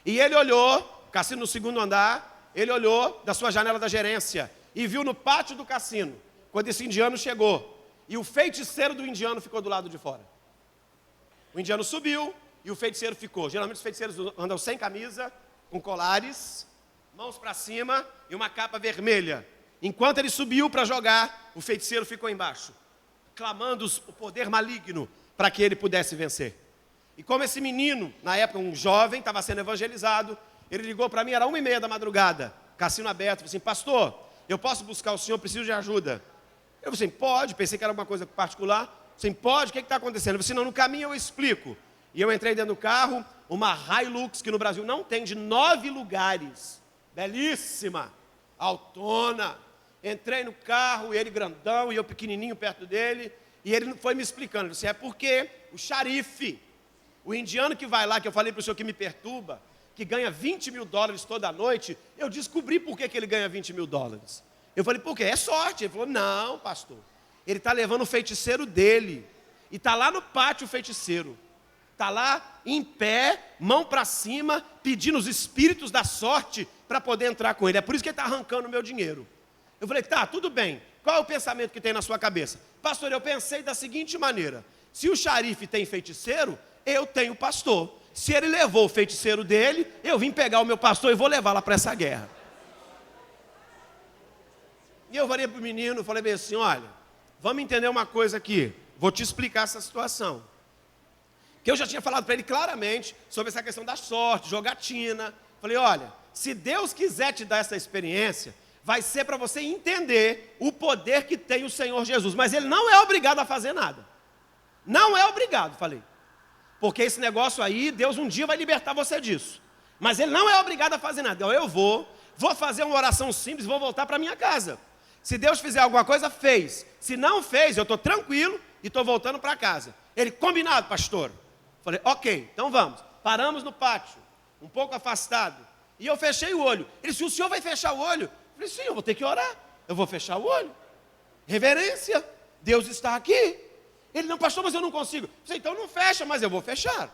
E ele olhou, cassino no 2º andar, ele olhou da sua janela da gerência e viu no pátio do cassino, quando esse indiano chegou, e o feiticeiro do indiano ficou do lado de fora. O indiano subiu e o feiticeiro ficou. Geralmente os feiticeiros andam sem camisa, com colares, mãos para cima e uma capa vermelha. Enquanto ele subiu para jogar, o feiticeiro ficou embaixo, clamando o poder maligno para que ele pudesse vencer. E como esse menino, na época um jovem, estava sendo evangelizado, ele ligou para mim, era 1h30 da madrugada, cassino aberto, falou assim: pastor, eu posso buscar o senhor, preciso de ajuda. Eu falei assim: pode, pensei que era uma coisa particular. Assim, pode, o que está acontecendo? Eu falei assim: não, no caminho eu explico. E eu entrei dentro do carro, uma Hilux, que no Brasil não tem, de 9 lugares, belíssima, autona. Entrei no carro, ele grandão e eu pequenininho perto dele, e ele foi me explicando. Ele disse: é porque o xarife, o indiano que vai lá, que eu falei para o senhor que me perturba, que ganha 20 mil dólares toda noite, eu descobri por que ele ganha 20 mil dólares. Eu falei: por quê? É sorte. Ele falou: não, pastor, ele está levando o feiticeiro dele, e está lá no pátio o feiticeiro, está lá em pé, mão para cima, pedindo os espíritos da sorte para poder entrar com ele. É por isso que ele está arrancando o meu dinheiro. Eu falei: tá, tudo bem. Qual é o pensamento que tem na sua cabeça? Pastor, eu pensei da seguinte maneira: se o xarife tem feiticeiro, eu tenho pastor. Se ele levou o feiticeiro dele, eu vim pegar o meu pastor e vou levar lá para essa guerra. E eu falei para o menino, falei bem assim: olha, vamos entender uma coisa aqui, vou te explicar essa situação. Que eu já tinha falado para ele claramente sobre essa questão da sorte, jogatina. Falei: olha, se Deus quiser te dar essa experiência, vai ser para você entender o poder que tem o Senhor Jesus. Mas Ele não é obrigado a fazer nada. Não é obrigado, falei. Porque esse negócio aí, Deus um dia vai libertar você disso. Mas Ele não é obrigado a fazer nada. Então, eu vou fazer uma oração simples, vou voltar para minha casa. Se Deus fizer alguma coisa, fez. Se não fez, eu estou tranquilo e estou voltando para casa. Ele: combinado, pastor. Falei: ok, então vamos. Paramos no pátio, um pouco afastado. E eu fechei o olho. Ele disse: o senhor vai fechar o olho? Eu falei: sim, eu vou ter que orar. Eu vou fechar o olho. Reverência. Deus está aqui. Ele: não, pastor, mas eu não consigo. Eu falei: então não fecha, mas eu vou fechar.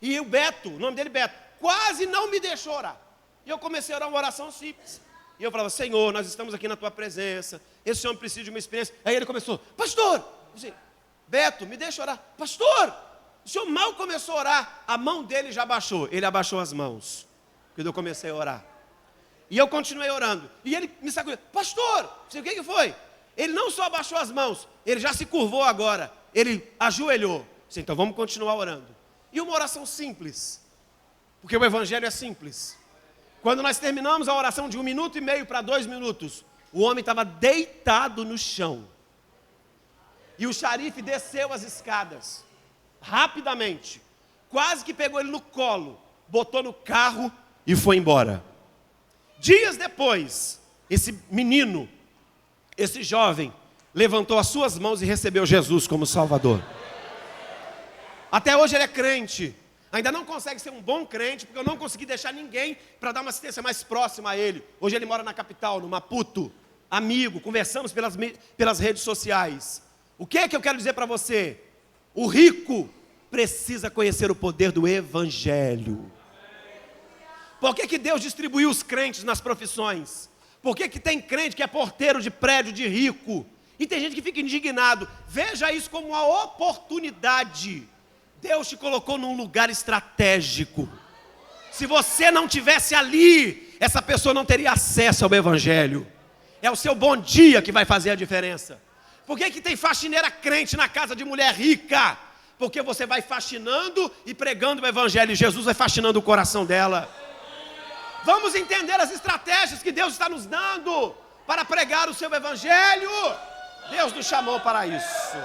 E o Beto, o nome dele Beto, quase não me deixou orar. E eu comecei a orar uma oração simples. E eu falava: Senhor, nós estamos aqui na tua presença. Esse homem precisa de uma experiência. Aí ele começou: pastor. Eu disse: Beto, me deixa orar. Pastor, o senhor mal começou a orar, a mão dele já abaixou. Ele abaixou as mãos quando eu comecei a orar. E eu continuei orando. E ele me sacudiu: pastor, o que foi? Ele não só abaixou as mãos, ele já se curvou agora. Ele ajoelhou. Disse: então vamos continuar orando. E uma oração simples, porque o evangelho é simples. Quando nós terminamos a oração de 1,5 minuto para 2 minutos, o homem estava deitado no chão. E o xarife desceu as escadas, rapidamente, quase que pegou ele no colo, botou no carro e foi embora. Dias depois, esse menino, esse jovem, levantou as suas mãos e recebeu Jesus como Salvador. Até hoje ele é crente. Ainda não consegue ser um bom crente, porque eu não consegui deixar ninguém para dar uma assistência mais próxima a ele. Hoje ele mora na capital, no Maputo, amigo, conversamos pelas redes sociais. O que é que eu quero dizer para você? O rico precisa conhecer o poder do evangelho. Por que Deus distribuiu os crentes nas profissões? Por que tem crente que é porteiro de prédio de rico? E tem gente que fica indignado. Veja isso como uma oportunidade. Deus te colocou num lugar estratégico. Se você não tivesse ali, essa pessoa não teria acesso ao Evangelho. É o seu bom dia que vai fazer a diferença. Por que tem faxineira crente na casa de mulher rica? Porque você vai faxinando e pregando o Evangelho. E Jesus vai faxinando o coração dela. Vamos entender as estratégias que Deus está nos dando para pregar o seu Evangelho. Deus nos chamou para isso.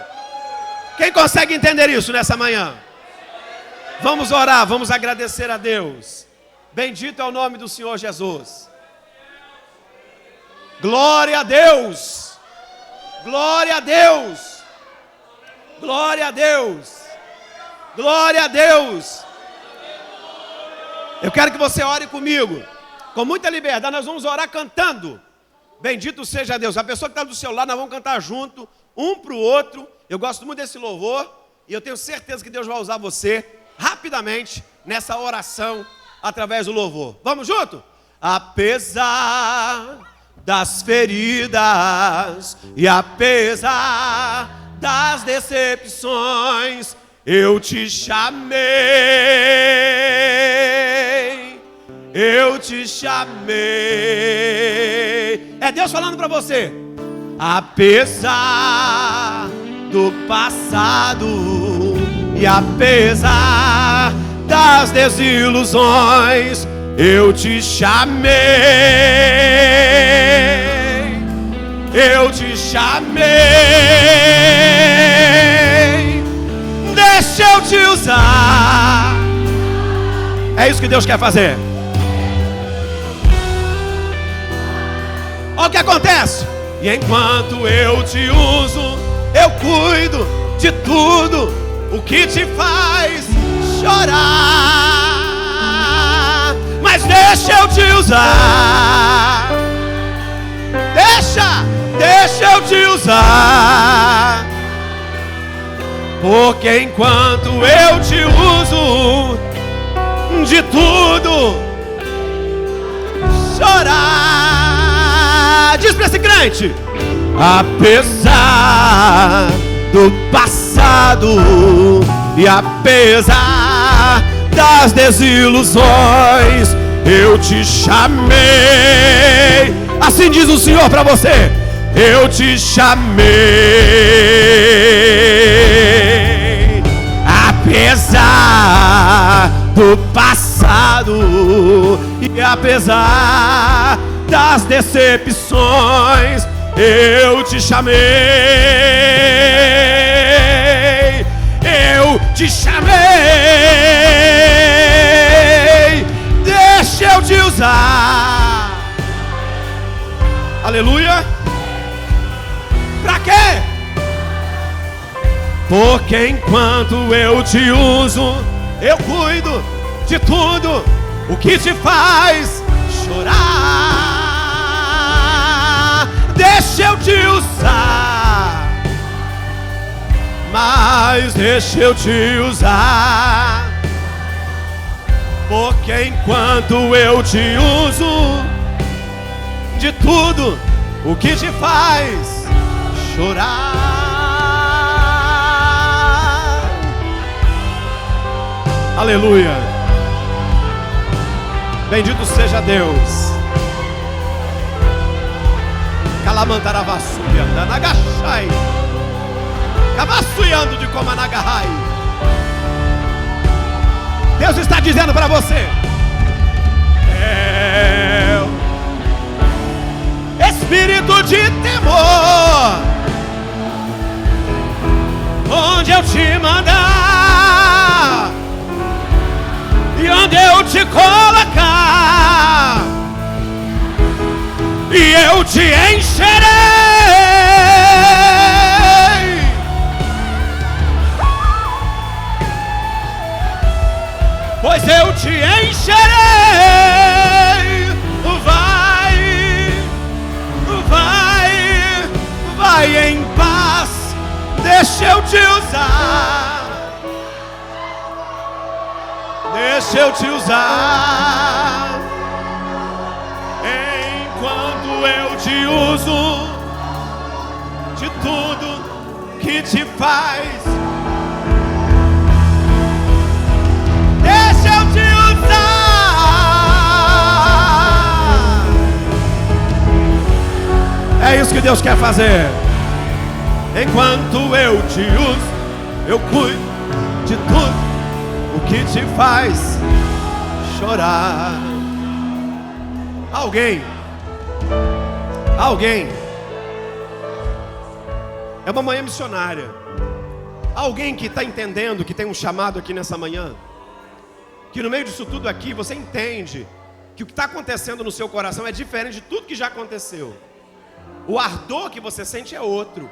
Quem consegue entender isso nessa manhã? Vamos orar, vamos agradecer a Deus. Bendito é o nome do Senhor Jesus. Glória a Deus. Glória a Deus. Glória a Deus. Glória a Deus. Eu quero que você ore comigo, com muita liberdade. Nós vamos orar cantando. Bendito seja Deus. A pessoa que está do seu lado, nós vamos cantar junto, um para o outro. Eu gosto muito desse louvor e eu tenho certeza que Deus vai usar você rapidamente nessa oração através do louvor. Vamos junto? Apesar das feridas e apesar das decepções, eu te chamei, eu te chamei. É Deus falando para você. Apesar do passado e apesar das desilusões, eu te chamei, eu te chamei. Deixa eu te usar. É isso que Deus quer fazer. Olha o que acontece. E enquanto eu te uso, eu cuido de tudo o que te faz chorar. Mas deixa eu te usar. Deixa eu te usar. Porque enquanto eu te uso, de tudo chorar. Diz para esse crente. Apesar do passado e apesar das desilusões, eu te chamei. Assim diz o Senhor para você. Eu te chamei. Apesar do passado e apesar das decepções, eu te chamei. Eu te chamei. Deixa eu te usar. Aleluia. Pra quê? Porque enquanto eu te uso, eu cuido de tudo o que te faz chorar. Deixa eu te usar. Mas deixa eu te usar. Porque enquanto eu te uso, de tudo o que te faz chorar. Aleluia. Bendito seja Deus. Calamantaravassuia, Nagashai, Cavassuiando de Comanagahai. Deus está dizendo para você: espírito de temor, onde eu te mandar e onde eu te colocar, e eu te encherei, pois eu te encherei. Vai em paz, deixa eu te usar. Deixa eu te usar. te uso de tudo que te faz. Deixa eu te usar. É isso que Deus quer fazer. Enquanto eu te uso, eu cuido de tudo o que te faz chorar. Alguém é uma manhã missionária. Alguém que está entendendo que tem um chamado aqui nessa manhã, que no meio disso tudo aqui você entende que o que está acontecendo no seu coração é diferente de tudo que já aconteceu. O ardor que você sente é outro.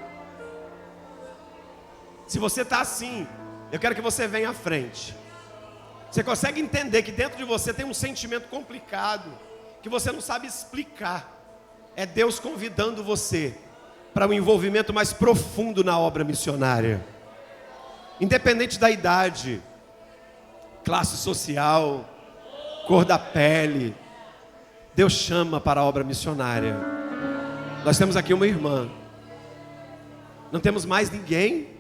Se você está assim, eu quero que você venha à frente. Você consegue entender que dentro de você tem um sentimento complicado, que você não sabe explicar. É Deus convidando você para um envolvimento mais profundo na obra missionária. Independente da idade, classe social, cor da pele, Deus chama para a obra missionária. Nós temos aqui uma irmã. Não temos mais ninguém.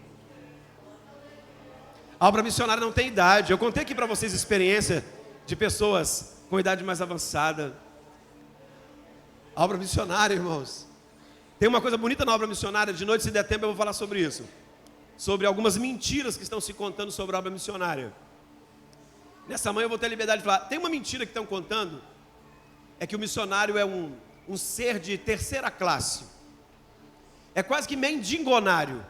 A obra missionária não tem idade. Eu contei aqui para vocês experiência de pessoas com idade mais avançada. A obra missionária, irmãos, tem uma coisa bonita na obra missionária. De noite, se der tempo, eu vou falar sobre isso. Sobre algumas mentiras que estão se contando sobre a obra missionária. Nessa manhã eu vou ter a liberdade de falar. Tem uma mentira que estão contando, é que o missionário é um ser de terceira classe. É quase que mendigonário.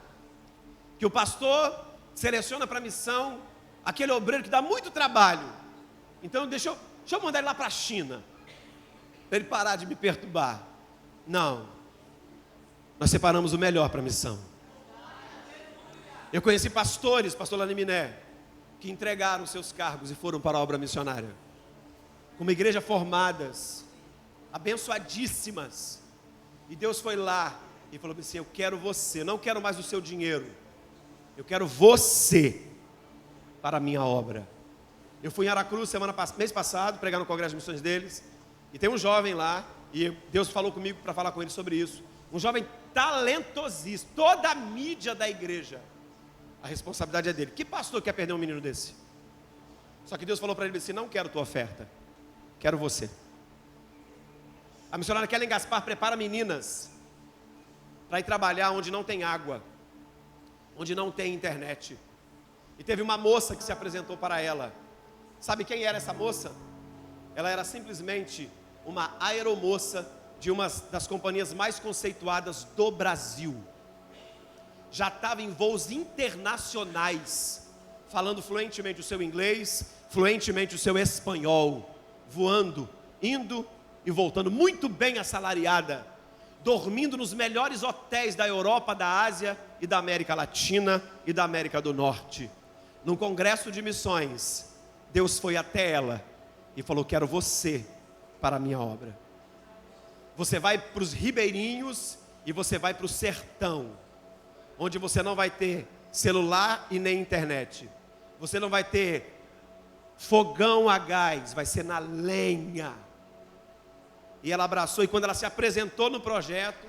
Que o pastor seleciona para a missão aquele obreiro que dá muito trabalho. Então deixa eu mandar ele lá para a China, para ele parar de me perturbar. Não. Nós separamos o melhor para a missão. Eu conheci pastores, pastor Laniminé, que entregaram seus cargos e foram para a obra missionária. Com uma igreja formadas, abençoadíssimas. E Deus foi lá e falou assim: eu quero você, não quero mais o seu dinheiro. Eu quero você para a minha obra. Eu fui em Aracruz mês passado, pregar no congresso de missões deles. E tem um jovem lá, e Deus falou comigo para falar com ele sobre isso. Um jovem talentosíssimo, toda a mídia da igreja, a responsabilidade é dele. Que pastor quer perder um menino desse? Só que Deus falou para ele assim: não quero tua oferta, quero você. A missionária Kellen Gaspar prepara meninas para ir trabalhar onde não tem água, onde não tem internet. E teve uma moça que se apresentou para ela. Sabe quem era essa moça? Ela era simplesmente uma aeromoça de uma das companhias mais conceituadas do Brasil. Já estava em voos internacionais, falando fluentemente o seu inglês, fluentemente o seu espanhol, voando, indo e voltando, muito bem assalariada, dormindo nos melhores hotéis da Europa, da Ásia e da América Latina e da América do Norte. Num congresso de missões, Deus foi até ela e falou: quero você para a minha obra. Você vai para os ribeirinhos e você vai para o sertão, onde você não vai ter celular e nem internet. Você não vai ter fogão a gás, vai ser na lenha. E ela abraçou, e quando ela se apresentou no projeto,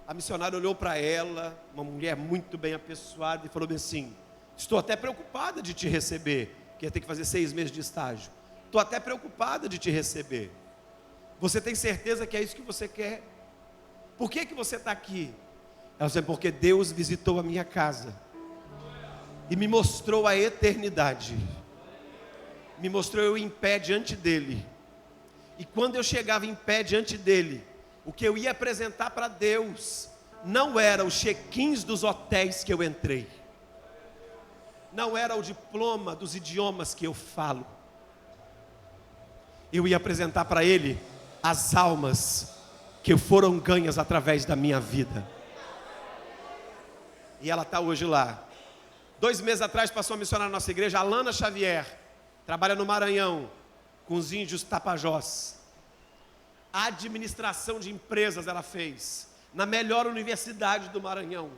a missionária olhou para ela, uma mulher muito bem apessoada, e falou assim: estou até preocupada de te receber, que ia ter que fazer 6 meses de estágio. Estou até preocupada de te receber. Você tem certeza que é isso que você quer? Por que você está aqui? Ela disse: porque Deus visitou a minha casa e me mostrou a eternidade. Me mostrou eu em pé diante dele. E quando eu chegava em pé diante dele, o que eu ia apresentar para Deus não era os check-ins dos hotéis que eu entrei, não era o diploma dos idiomas que eu falo. Eu ia apresentar para ele as almas que foram ganhas através da minha vida. E ela está hoje lá. 2 meses atrás passou a missionária na nossa igreja, Alana Xavier, trabalha no Maranhão, com os índios Tapajós. A administração de empresas ela fez na melhor universidade do Maranhão.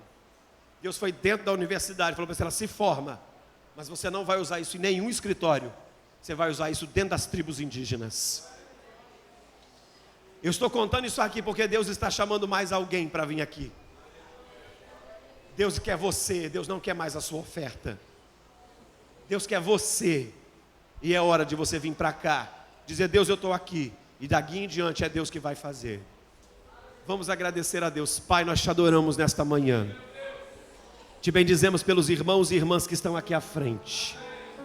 Deus foi dentro da universidade, falou para ela: se forma, mas você não vai usar isso em nenhum escritório, você vai usar isso dentro das tribos indígenas. Eu estou contando isso aqui porque Deus está chamando mais alguém para vir aqui. Deus quer você, Deus não quer mais a sua oferta. Deus quer você. E é hora de você vir para cá, dizer: Deus, eu estou aqui. E daqui em diante é Deus que vai fazer. Vamos agradecer a Deus. Pai, nós te adoramos nesta manhã. Te bendizemos pelos irmãos e irmãs que estão aqui à frente.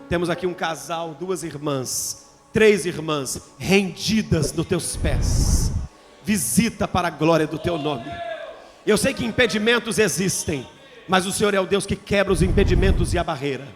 Temos aqui um casal, 2 irmãs, 3 irmãs rendidas nos teus pés. Visita para a glória do teu nome. Eu sei que impedimentos existem, mas o Senhor é o Deus que quebra os impedimentos e a barreira.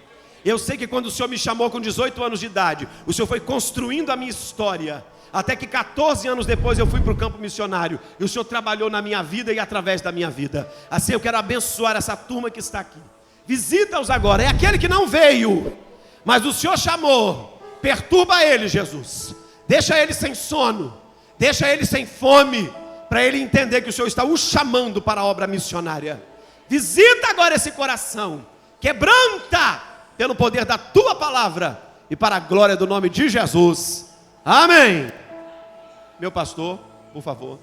Eu sei que quando o Senhor me chamou com 18 anos de idade, o Senhor foi construindo a minha história, até que 14 anos depois eu fui para o campo missionário, e o Senhor trabalhou na minha vida e através da minha vida. Assim eu quero abençoar essa turma que está aqui. Visita-os agora. É aquele que não veio, mas o Senhor chamou. Perturba ele, Jesus. Deixa ele sem sono, deixa ele sem fome, para ele entender que o Senhor está o chamando para a obra missionária. Visita agora esse coração, quebranta pelo poder da tua palavra e para a glória do nome de Jesus. Amém. Meu pastor, por favor.